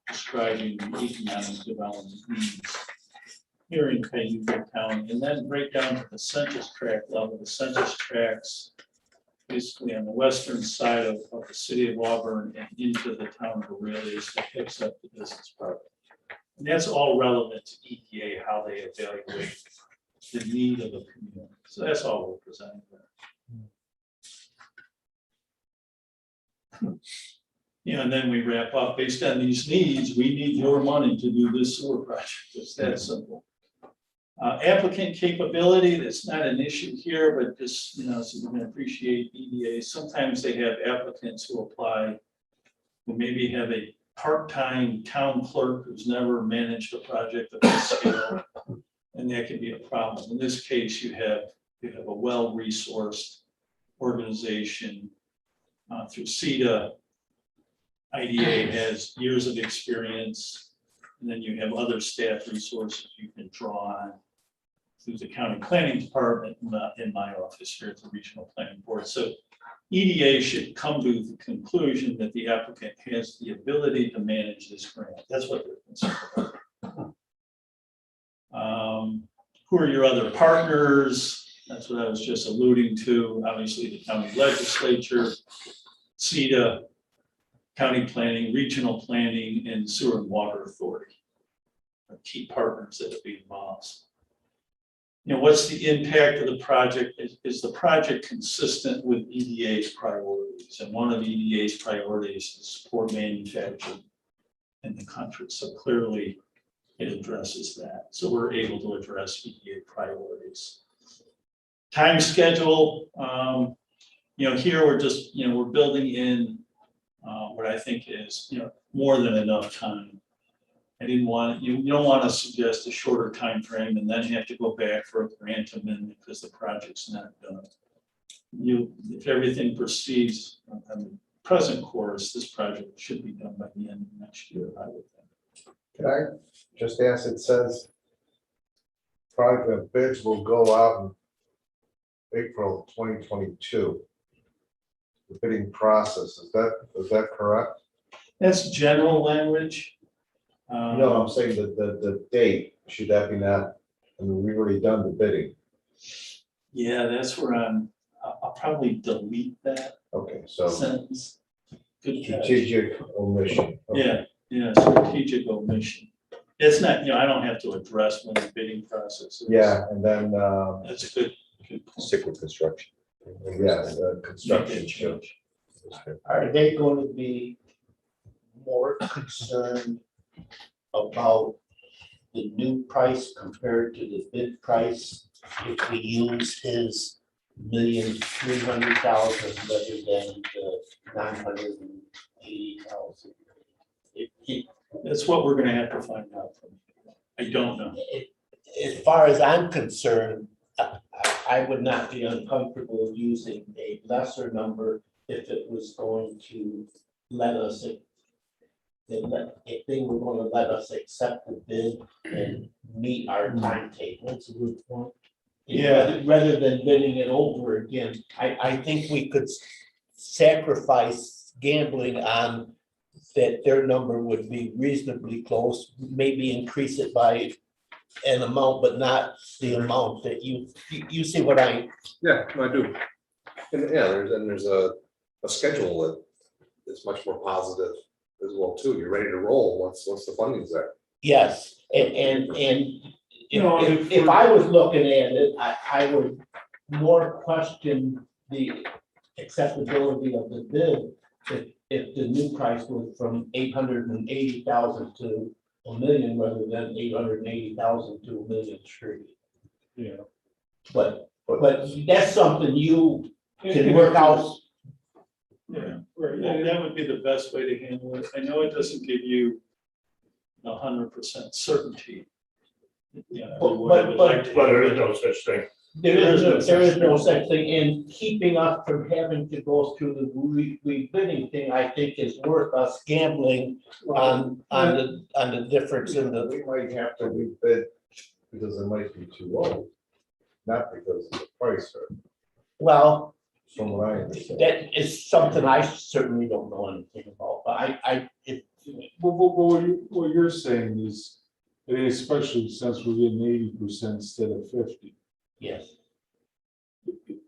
describing the economic development needs here in Cayuga County, and then right down to the census tract level. The census tracts basically on the western side of the city of Auburn and into the town of Aurelius that picks up the business part. And that's all relevant to EDA, how they evaluate the need of the community. So that's all we're presenting there. And then we wrap up. Based on these needs, we need your money to do this sewer project. It's that simple. Applicant capability, that's not an issue here, but just, so we can appreciate EDA. Sometimes they have applicants who apply who maybe have a part-time town clerk who's never managed a project of this scale, and that can be a problem. In this case, you have a well-resourced organization through CCIDA. IDA has years of experience, and then you have other staff resources you can draw on through the county planning department, in my office here at the regional planning board. So EDA should come to the conclusion that the applicant has the ability to manage this grant. That's what they're concerned about. Who are your other partners? That's what I was just alluding to. Obviously, the county legislature, CCIDA, county planning, regional planning, and sewer and water authority are key partners that will be involved. What's the impact of the project? Is the project consistent with EDA's priorities? And one of EDA's priorities is support manufacturing in the country. So clearly it addresses that. So we're able to address EDA priorities. Time schedule, here we're just, we're building in what I think is, more than enough time I didn't want, you don't want to suggest a shorter time frame and then have to go back for a grant amendment because the project's not done. If everything proceeds on the present course, this project should be done by the end of next year, I would think. Can I just ask, it says private bids will go out in April 2022. The bidding process, is that correct? That's general language. No, I'm saying the date, should that be not, I mean, we've already done the bidding. Yeah, that's where I'll probably delete that Okay, so sentence. Good catch. strategic omission. Okay. Yeah, strategic omission. It's not, I don't have to address when the bidding process is. Yeah, and then, That's a good point. Stick with construction. yes, Make that construction. change. Are they going to be more concerned about the new price compared to the bid price if we use his $1,300,000 rather than the $980,000? That's what we're gonna have to find out from you. I don't know. As far as I'm concerned, I would not be uncomfortable using a lesser number if it was going to let us, if they were going to let us accept the bid and meet our timetable. That's a good point. Yeah. Rather than bidding it over again, I think we could sacrifice gambling on that their number would be reasonably close, maybe increase it by an amount, but not the amount that you see what I. Yeah, no, I do. And yeah, there's a schedule that is much more positive as well too. You're ready to roll once the funding's there. Yes, and No, if I was looking at it, I would more question the acceptability of the bid if the new price was from 880,000 to $1 million rather than 880,000 to $1,300,000. Yeah. But that's something you can work out. Yeah, right. That would be the best way to handle it. I know it doesn't give you 100% certainty. Yeah. But there is no such thing. There is no such thing, and keeping us from having to go through the rebidding thing, I think is worth us gambling on the difference in the. We might have to rebid because it might be too low, not because of the price, Well, from what I understand. that is something I certainly don't know anything about, but What you're saying is, and especially since we're getting 80% instead of 50. yes.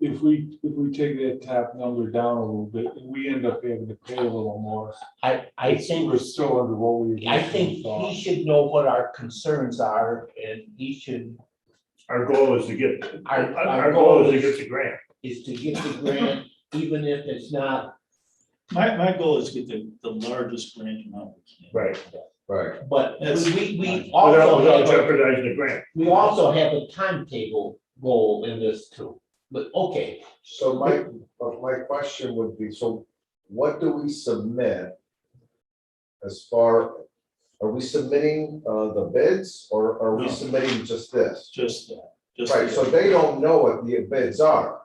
If we take that top number down a little bit, and we end up having to pay a little more. I think we're still under what we. I think he should know what our concerns are, and he should. Our goal is to get, Our our goal is to get the grant. Is to get the grant, even if it's not. My goal is to get the largest grant amount we can. Right. Right. But That's we Without also jeopardizing the grant. we also have a timetable goal in this too. But okay, So my question would be, so what do we submit? As far, are we submitting the bids or are we No. submitting just this? Just that. Just Right, so they don't know what the bids are.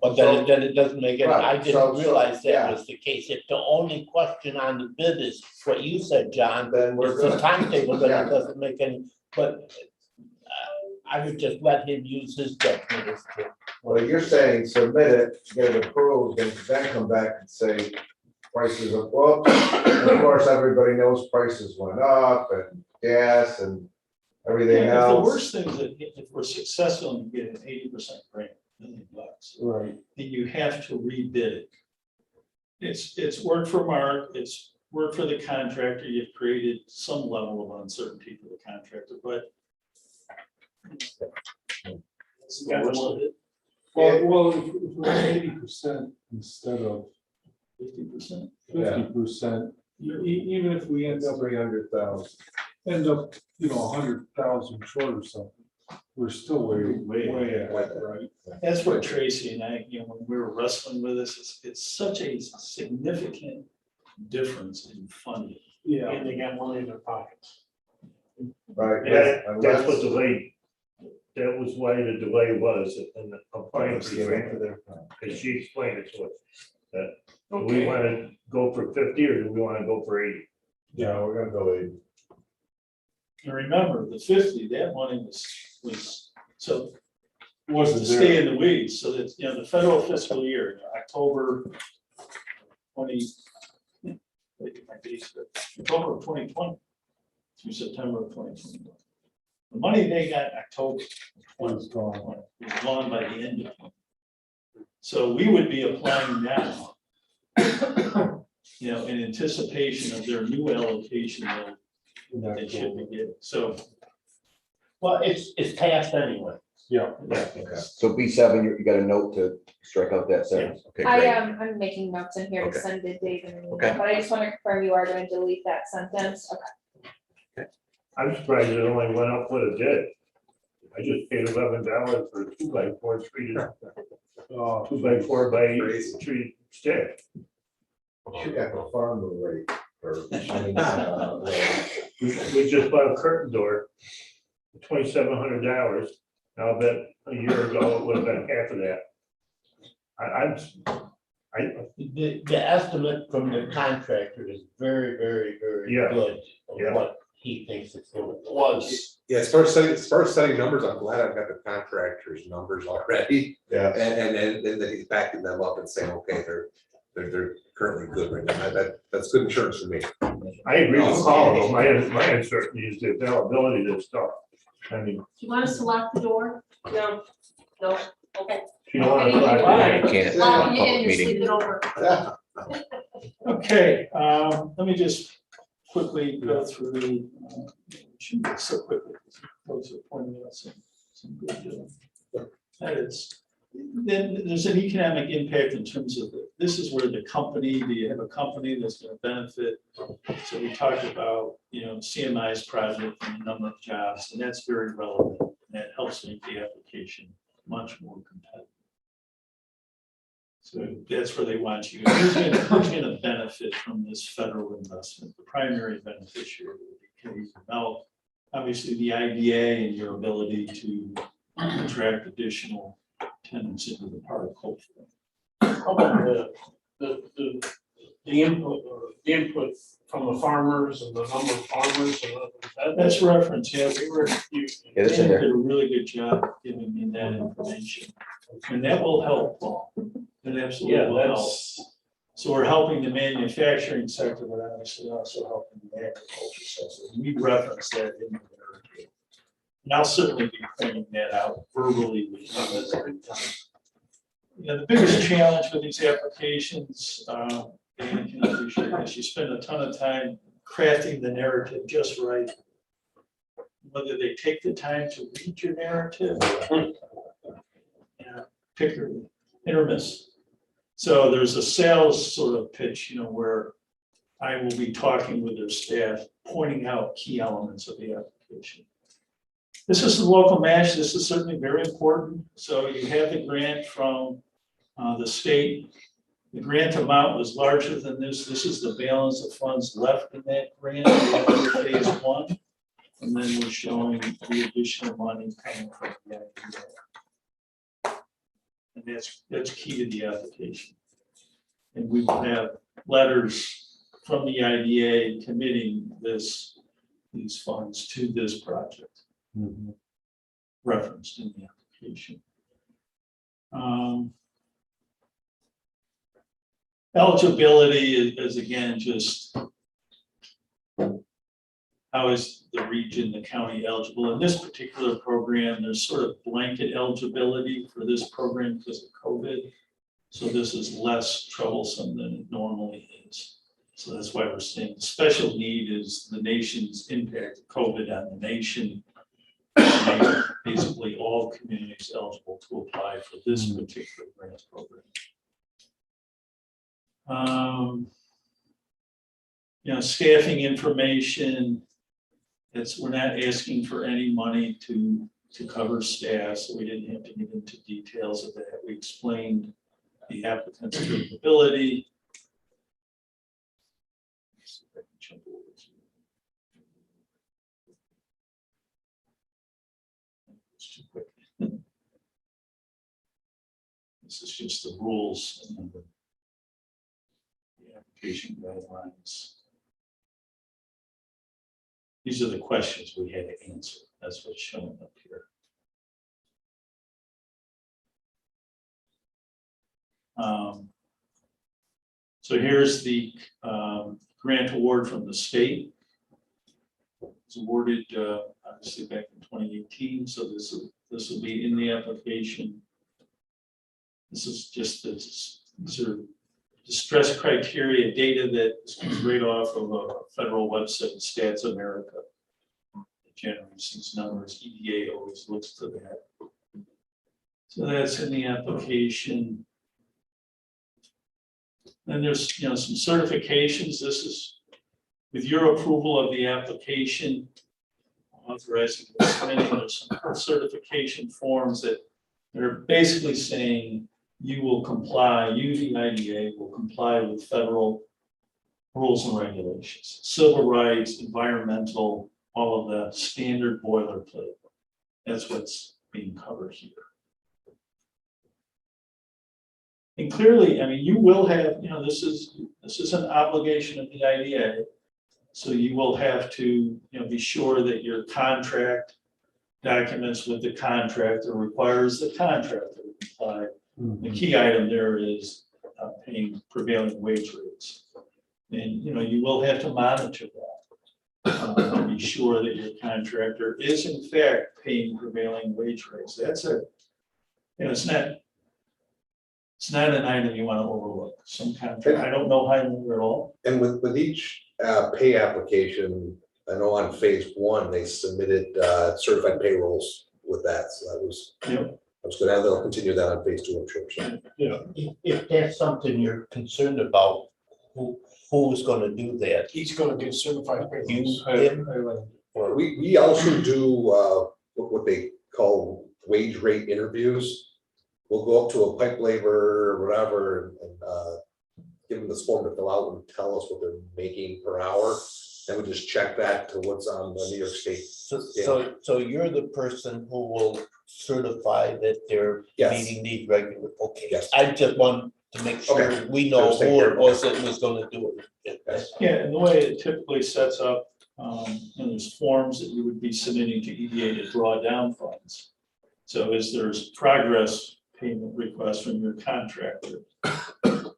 but then it doesn't make it, I Right, so- didn't realize that yeah. was the case. If the only question on the bid is what you said, John, Then we're is the good. timetable, then Yeah. it doesn't make any, but I would just let him use his judgment as to. Well, you're saying submit it, get it approved, and then come back and say prices are, well, of course, everybody knows prices went up and gas and everything Yeah, if the else. worst thing is that if we're successful in getting an 80% grant, $1 million, Right. then you have to rebid it. It's work for Mark, it's work for the contractor, you've created some level of uncertainty for the contractor, but. It's got to Well, if we're 80% instead of 50%. 50%, even if we end up 300,000. 100,000 short or something, we're still way ahead, right? That's what Tracy and I, when we were wrestling with this, it's such a significant difference in funding. Yeah. And they got money in their pockets. Right. That's what delayed. That was why the delay was in the compliance, because she explained it to us. That do we want to go for 50 or do we want to go for 80? Yeah, we're gonna go 80. And remember, the 50, that money was, so Wasn't to there. stay in the weeds, so that, you know, the federal fiscal year, October 20. October of 2020 through September of 2021. The money they got in October was gone by the end of it. So we would be applying now, you know, in anticipation of their new allocation that they should be getting. So, Well, it's passed anyway. Yeah. Okay. So B7, you got a note to strike out that sentence? Okay, great. I'm making notes in here to Okay. send to Dave and Okay. but I just want to confirm you are going to delete that sentence. Okay. I'm surprised it only went up what it did. I just paid $11 for a 2x4 treated, 2x4 by 8 tree stick. Should have a farmer rate for. We just bought a curtain door, $2,700. Now I bet a year ago it would have been half of that. The estimate from the contractor is very, very, very Yeah. good Yeah. of what he thinks it's going to. was, Yeah, as far as setting numbers, I'm glad I've got the contractor's numbers already. Yeah. And that he's backing them up and saying, okay, they're currently good right now. That's good insurance for me. I agree with Paul, though. My uncertainty is the availability of this stuff. I mean, Do you want us to lock the door? No. No, okay. if you don't want to. You can't. Lock it Public in and meeting. sleep it over. okay, let me just quickly go through, shouldn't be so quickly. Those are pointing out some good, edits. Then there's an economic impact in terms of, this is where the company, do you have a company that's gonna benefit? So we talked about, you know, CMI's project and the number of jobs, and that's very relevant. And that helps make the application much more competitive. So that's where they want you. Who's gonna benefit from this federal investment? The primary beneficiary will be Kitty. Now, obviously, the IDA and your ability to attract additional tenants into the park, hopefully. How about the input from the farmers and the number of farmers and That's reference, yeah, we were, you Yeah, that's in did there. a really good job giving me that information. And that will help, Paul. It absolutely Yeah, will help. that's, So we're helping the manufacturing sector, but obviously also helping the agriculture sector. We reference that in the narrative. And I'll certainly be pointing that out verbally with you every time. You know, the biggest challenge with these applications, Dan can appreciate this, you spend a ton of time crafting the narrative just right. Whether they take the time to read your narrative, pick or hit or miss. So there's a sales sort of pitch, you know, where I will be talking with their staff, pointing out key elements of the application. This is the local match. This is certainly very important. So you have the grant from the state. The grant amount was larger than this. This is the balance of funds left in that grant after phase one. And then we're showing the additional money coming from the IDA. And that's key to the application. And we will have letters from the IDA committing these funds to this project. Referenced in the application. Eligibility is again just how is the region, the county eligible? In this particular program, there's sort of blanket eligibility for this program because of COVID. So this is less troublesome than it normally is. So that's why we're saying the special need is the nation's impact of COVID on the nation. Basically, all communities eligible to apply for this particular grant program. You know, staffing information. We're not asking for any money to cover staff, so we didn't have to get into details of that. We explained the applicant's capability. too quick. This is just the rules and the application guidelines. These are the questions we had to answer. That's what's showing up here. So here's the grant award from the state. It was awarded obviously back in 2018, so this will be in the application. This is just these are distress criteria data that comes right off of a federal website, Stats America. It generates these numbers. EDA always looks to that. So that's in the application. Then there's some certifications. This is with your approval of the application, authorizing the submitting. There's some certification forms that are basically saying you will comply, you, the IDA, will comply with federal rules and regulations, civil rights, environmental, all of the standard boilerplate. That's what's being covered here. And clearly, I mean, you will have, this is an obligation of the IDA. So you will have to, be sure that your contract documents with the contractor requires the contractor to comply. The key item there is paying prevailing wage rates. And, you will have to monitor that. Be sure that your contractor is in fact paying prevailing wage rates. That's it's not an item you want to overlook. Some contract, I don't know high number at all. And with each pay application, I know on phase one, they submitted certified payrolls with that. So that was, I was gonna, they'll continue that on phase two, I'm sure. So. If that's something you're concerned about, who's gonna do that? He's gonna do certified payrolls. We also do what they call wage rate interviews. We'll go up to a pipe labor or whatever and give them this form to fill out and tell us what they're making per hour. And we just check that to what's on the New York State. So you're the person who will certify that they're meeting these regular, okay. Yes. I just want to make sure we know who it was that was gonna do it. Yes. Yeah, and the way it typically sets up, there's forms that you would be submitting to EDA to draw down funds. So as there's progress payment request from your contractor,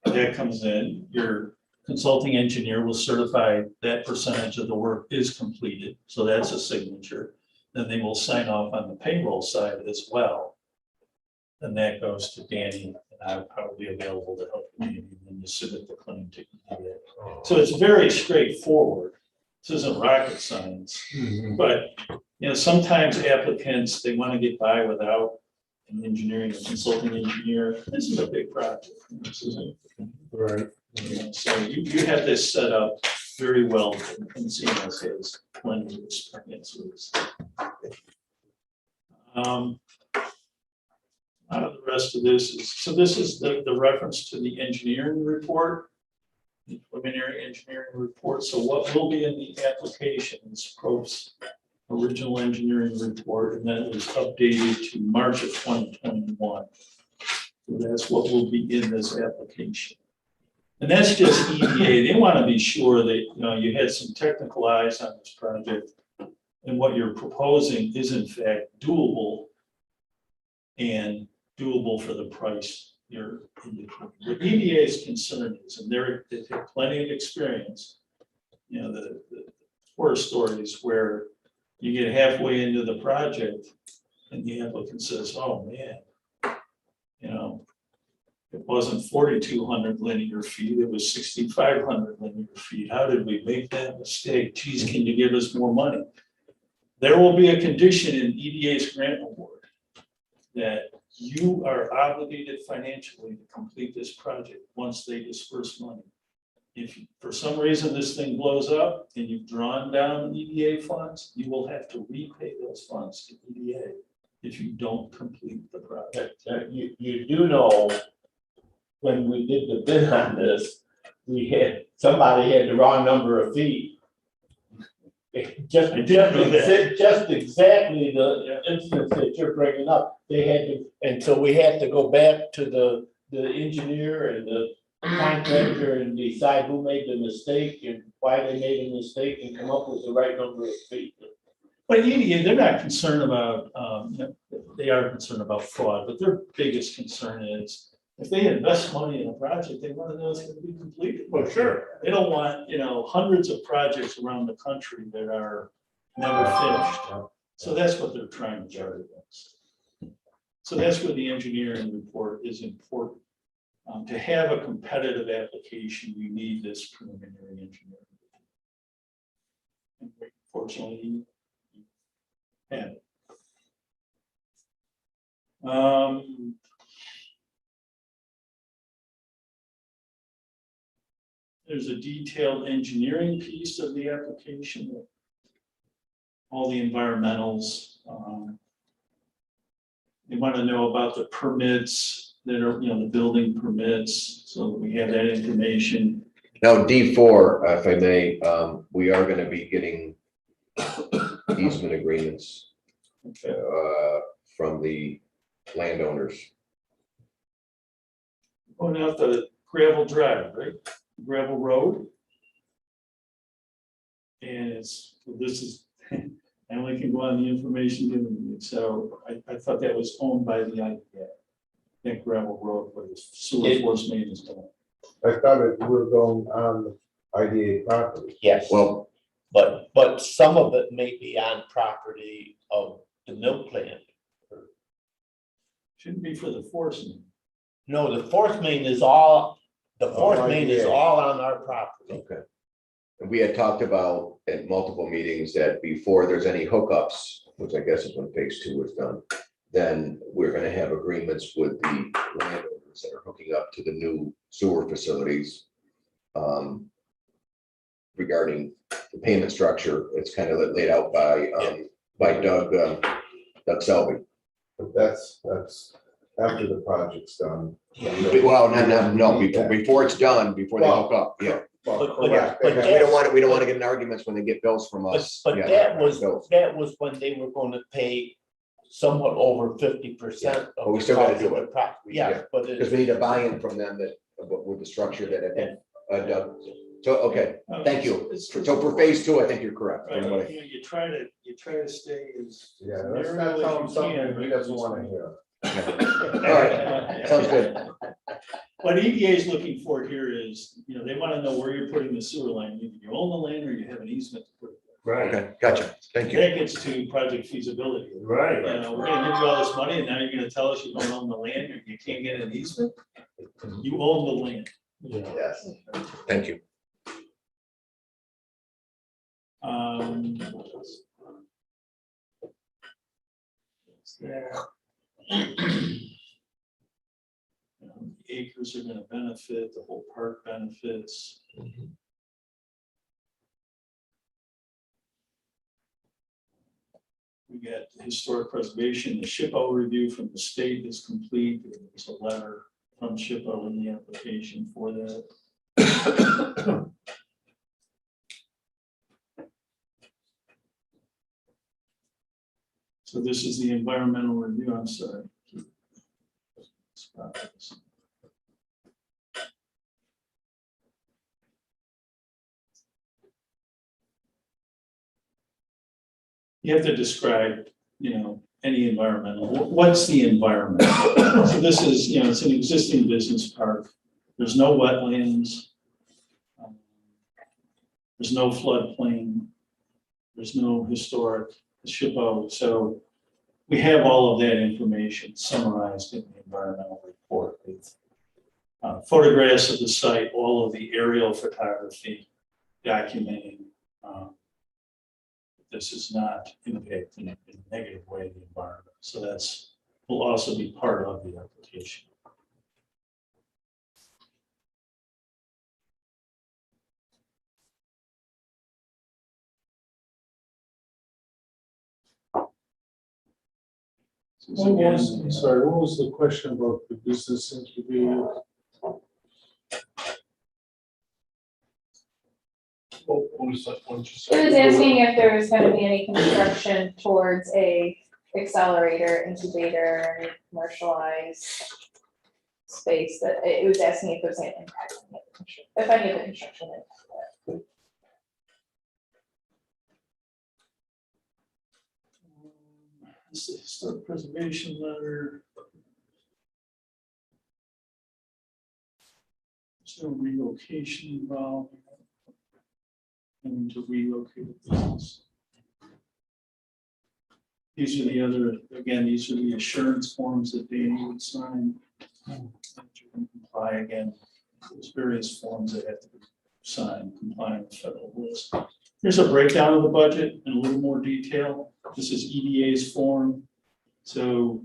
that comes in, your consulting engineer will certify that percentage of the work is completed. So that's a signature. Then they will sign off on the payroll side as well. And that goes to Danny, and I'll probably be available to help you when you submit the claim to EDA. So it's very straightforward. This isn't rocket science, but sometimes applicants, they want to get by without an engineering, a consulting engineer. This is a big project. This isn't Right. so you have this set up very well, and CMS has plenty of experience with this. The rest of this is the reference to the engineering report, the preliminary engineering report. So what will be in the application is Probe's original engineering report, and then it was updated to March of 2021. So that's what will be in this application. And that's just EDA. They want to be sure that you had some technical eyes on this project, and what you're proposing is in fact doable and doable for the price you're indicating. What EDA's concern is, and they have plenty of experience, the horror stories where you get halfway into the project and the applicant says, oh man, it wasn't 4,200 linear feet, it was 6,500 linear feet. How did we make that mistake? Geez, can you give us more money? There will be a condition in EDA's grant award that you are obligated financially to complete this project once they disperse money. If for some reason this thing blows up and you've drawn down EDA funds, you will have to repay those funds to EDA if you don't complete the project. You do know, when we did the bid on this, somebody had the wrong number of feet. Just, I didn't know that. just exactly the instance that you're bringing up, they had to, and so we had to go back to the engineer and the contractor and decide who made the mistake and why they made a mistake and come up with the right number of feet. But EDA, they're not concerned about, they are concerned about fraud, but their biggest concern is if they invest money in a project, they want to know it's going to be completed. Well, sure. They don't want, hundreds of projects around the country that are never finished. So that's what they're trying to guard against. So that's where the engineering report is important. To have a competitive application, you need this preliminary engineering. And fortunately, you have it. There's a detailed engineering piece of the application. All the environmentals. They want to know about the permits that are, the building permits, so we have that information. Now, D4, if I may, we are gonna be getting easement agreements Okay. from the landowners. Going out the gravel drive, right? Gravel road. And this is, I only can go on the information given to me, so I thought that was owned by the IDA. That gravel road where the sewer force main is going. I thought it was going on IDA property. Yes, Well, but some of it may be on property of the milk plant. Shouldn't be for the force main. No, the force main is all, the force main is IDA. all on our property. okay. And we had talked about at multiple meetings that before there's any hookups, which I guess is when phase 2 was done, then we're gonna have agreements with the landowners that are hooking up to the new sewer facilities. Regarding the payment structure, it's kind of laid out by Doug Selby. But that's after the project's done. Well, no, before it's done, before they hook up, yeah. Well, But- correct. but We don't want to get in arguments when they get bills from But, us. but Yeah, that was bills. when they were gonna pay somewhat over 50%. But we still gotta do it. Yeah, but Because we need a buy-in from them that, with the structure that I think, Doug. So, okay, thank you. So for phase 2, I think you're correct. Right, you try to stay as. Yeah, let's not tell him something he doesn't want to hear. All right, sounds good. What EDA is looking for here is, they want to know where you're putting the sewer line. Either you own the land or you have an easement to put it there. Right, Okay, gotcha. Thank you. That gets to project feasibility. right. We're gonna give you all this money and now you're gonna tell us you don't own the land or you can't get an easement? You own the land. Yes. Thank you. What else? What's that? Acres are gonna benefit, the whole park benefits. We got historic preservation, the SHPO review from the state is complete. There's a letter from SHPO in the application for that. So this is the environmental review, I'm sorry. You have to describe, any environmental, what's the environment? So this is, it's an existing business park. There's no wetlands. There's no floodplain. There's no historic SHPO. So we have all of that information summarized in the environmental report with photographs of the site, all of the aerial photography documenting this is not impacting in a negative way the environment. So that's will also be part of the application. I'm sorry, what was the question about the business incubator? What was that? What did you say? It was asking if there was gonna be any construction towards a accelerator, incubator, and commercialized space, that it was asking if there's any impact, on it, if any of the construction. This is historic preservation letter. There's no relocation involved. And to relocate a business. These are the other, again, these are the assurance forms that Danny would sign. That you can comply again. There's various forms that have to be signed, complying with federal rules. Here's a breakdown of the budget in a little more detail. This is EDA's form. So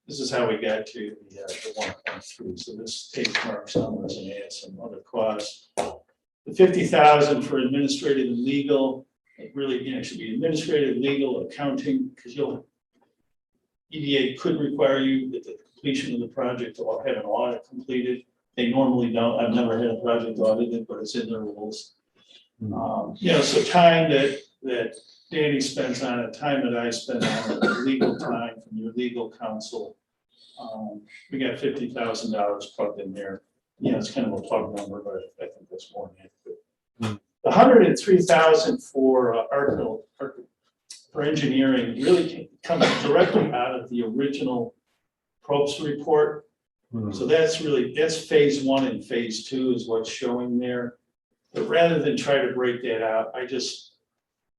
this is how we got to the 1.3. So this takes Mark's numbers and adds some other costs. The 50,000 for administrative and legal, it really, should be administrative, legal, accounting, because EDA could require you at the completion of the project to have an audit completed. They normally don't. I've never had a project audited, but it's in their rules. So time that Danny spends on it, time that I spend on it, legal time from your legal counsel. We got $50,000 plugged in there. It's kind of a plug number, but I think that's more than adequate. The 103,000 for for engineering really comes directly out of the original Probst report. So that's phase 1 and phase 2 is what's showing there. But rather than try to break that out, I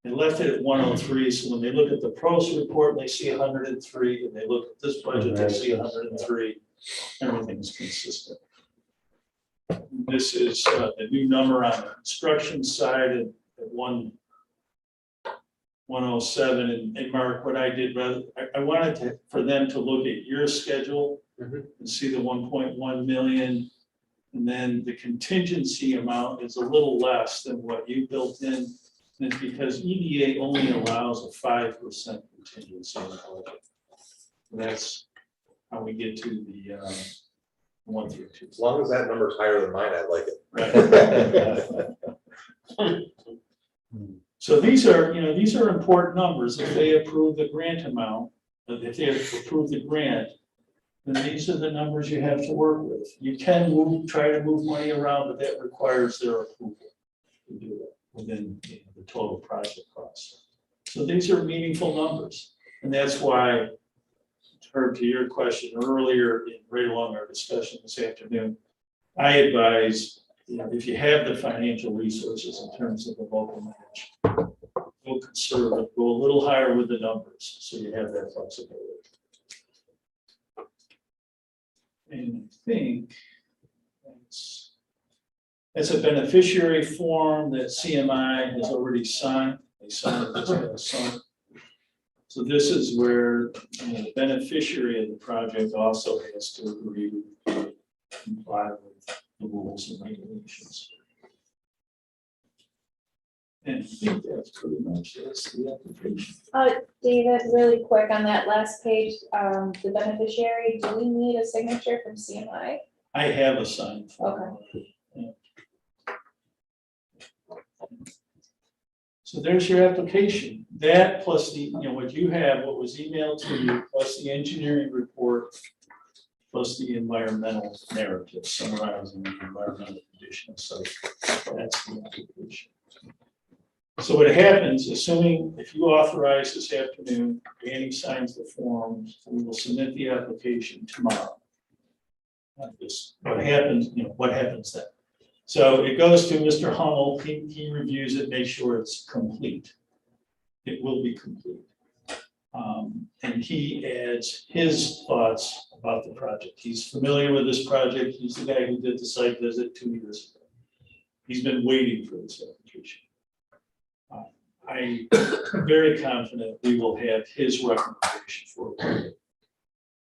left it at 103. So when they look at the Probst report, they see 103, and they look at this budget, they see 103. Everything's consistent. This is the new number on the construction side at 107. And Mark, what I did, I wanted for them to look at your schedule and see the 1.1 million. And then the contingency amount is a little less than what you built in. And it's because EDA only allows a 5% contingency in the budget. And that's how we get to the 1 through 2. As long as that number is higher than mine, I like it. Right. So these are important numbers. If they approve the grant amount, if they approve the grant, then these are the numbers you have to work with. You can try to move money around, but that requires their approval to do it within the total project cost. So these are meaningful numbers. And that's why, to your question earlier, right along our discussion this afternoon, I advise, if you have the financial resources in terms of the local match, go conservative, go a little higher with the numbers, so you have that flexibility. And I think that's a beneficiary form that CMI has already signed. They signed it. So this is where the beneficiary of the project also has to agree to comply with the rules and regulations. And I think that's pretty much the application. David, really quick on that last page, the beneficiary, do we need a signature from CMI? I have a signed form. Okay. Yeah. So there's your application. That plus the, what you have, what was emailed to you, plus the engineering report, plus the environmental narrative summarizing the environmental conditions. So that's the application. So what happens, assuming if you authorize this afternoon, Danny signs the forms, we will submit the application tomorrow. What happens, what happens then? So it goes to Mr. Hummel, he reviews it, makes sure it's complete. It will be complete. And he adds his thoughts about the project. He's familiar with this project. He's the guy who did the site visit 2 years ago. He's been waiting for this application. I'm very confident we will have his recommendation for approval.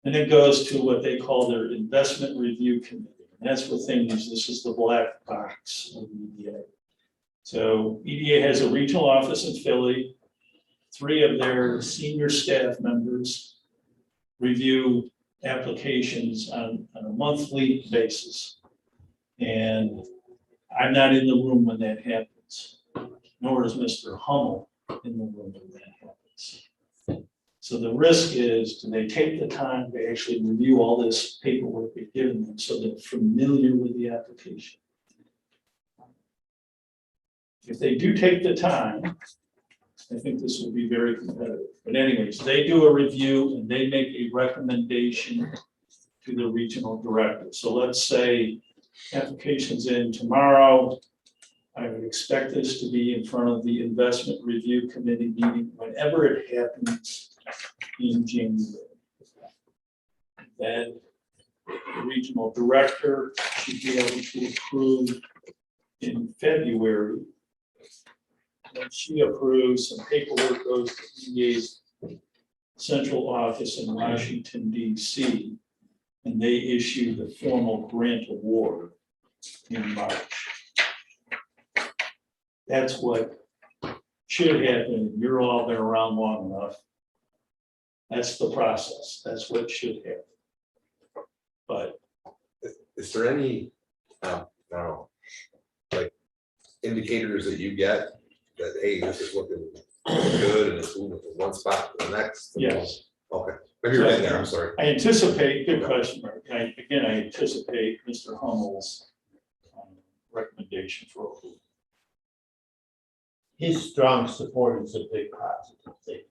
And it goes to what they call their investment review committee. And that's what things, this is the black box of EDA. So EDA has a regional office in Philly. 3 of their senior staff members review applications on a monthly basis. And I'm not in the room when that happens, nor is Mr. Hummel in the room when that happens. So the risk is, do they take the time to actually review all this paperwork we've given them so they're familiar with the application? If they do take the time, I think this will be very competitive. But anyways, they do a review and they make a recommendation to the regional director. So let's say application's in tomorrow. I would expect this to be in front of the investment review committee meeting whenever it happens in January. Then the regional director should be able to approve in February. When she approves, some paperwork goes to EDA's central office in Washington, DC, and they issue the formal grant award in March. That's what should happen. You're all been around long enough. That's the process. That's what should happen. But Is there any, I don't know, like indicators that you get that, hey, this is looking good and it's moving from one spot to the next? yes, Okay, maybe you're in there, I'm sorry. I anticipate, good question, Mark. I anticipate Mr. Hummel's recommendation for approval. His strong support is a big positive thing.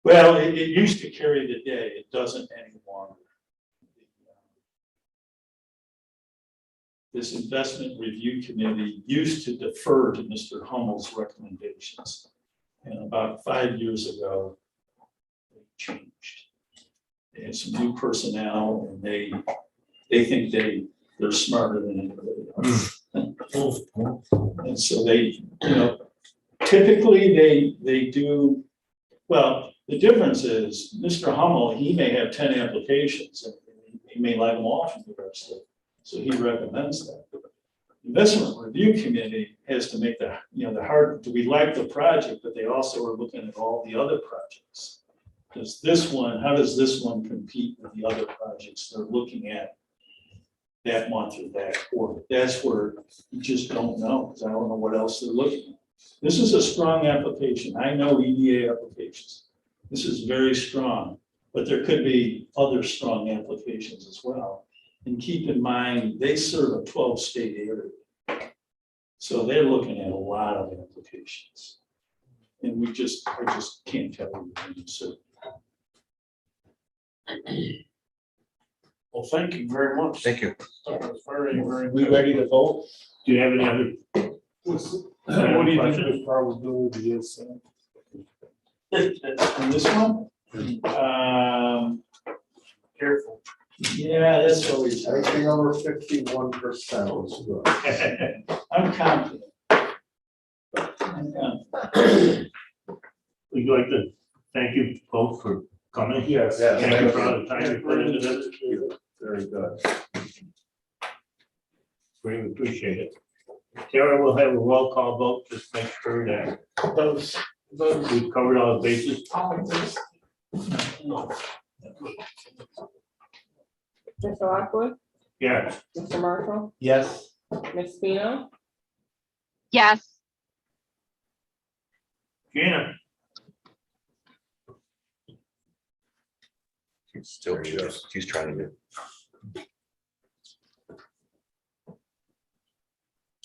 Well, it used to carry the day. It doesn't any longer. This investment review committee used to defer to Mr. Hummel's recommendations. And about 5 years ago, they changed. They had some new personnel and they think they're smarter than anybody else. And so they, typically they do, well, the difference is Mr. Hummel, he may have 10 applications and he may like them all from the rest of it. So he recommends that. Investment review committee has to make the hard, do we like the project, but they also are looking at all the other projects. Does this one, how does this one compete with the other projects they're looking at that month or that quarter? That's where you just don't know, because I don't know what else they're looking at. This is a strong application. I know EDA applications. This is very strong, but there could be other strong applications as well. And keep in mind, they serve a 12-state area. So they're looking at a lot of applications. And I just can't tell you. Well, thank you very much. Thank you. That was very, very. We ready to vote? Do you have any other? What do you think the probability is? And this one? Careful. Yeah, that's always, Anything over 51% is good. I'm confident. I'm confident. Would you like to thank you both for coming? Yes. Yes. Thank you for all the time you put into this. Very good. We appreciate it. Tara will have a roll call vote, just make sure that we've covered all the bases. Mr. Lockwood, Yes. Mr. Marshall, Yes. Ms. Spino, Yes. Gina? Still, he's trying to.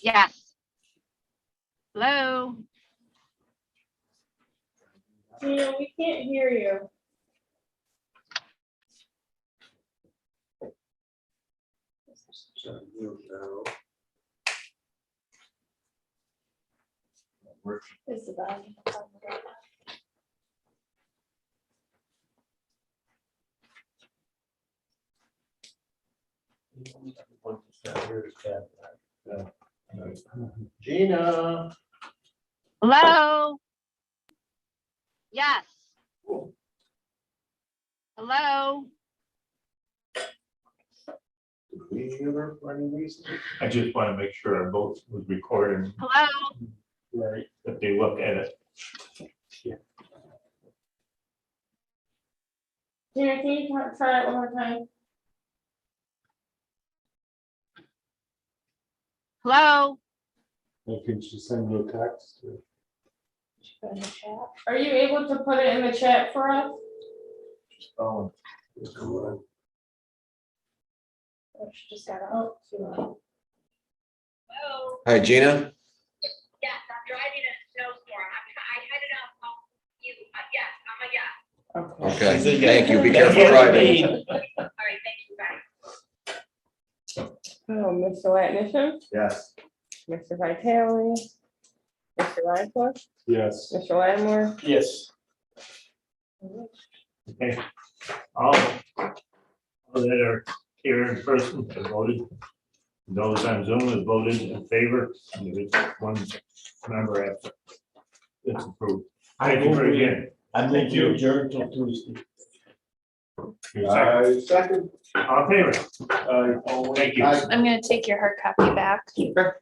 Yes. Hello? Gina, we can't hear you. It's the volume. Gina, Hello? Yes. Hello? did we hear her for any reason? I just want to make sure our vote was recorded, Hello? right, that they look at it. Gina, can you try it one more time? Hello? I think she sent you a text. Put in the chat. Are you able to put it in the chat for us? Oh, she just got out. Hello? Hi, Gina. Yes, I'm driving in a snowstorm. I headed out. You, yes, I'm a yes. Okay. Okay, thank you. Be careful driving. All right, thank you, bye. Oh, Mr. Latnition, Yes. Mr. Vitale, Mr. Radcliffe, Yes. Mr. Lattimore. Yes. Okay. All that are here in person have voted. Those on Zoom have voted in favor. And there is one member absent. It's approved. Thank you very again. I think you adjourned till Tuesday. Second. All in favor? Thank you. I'm gonna take your hard copy back.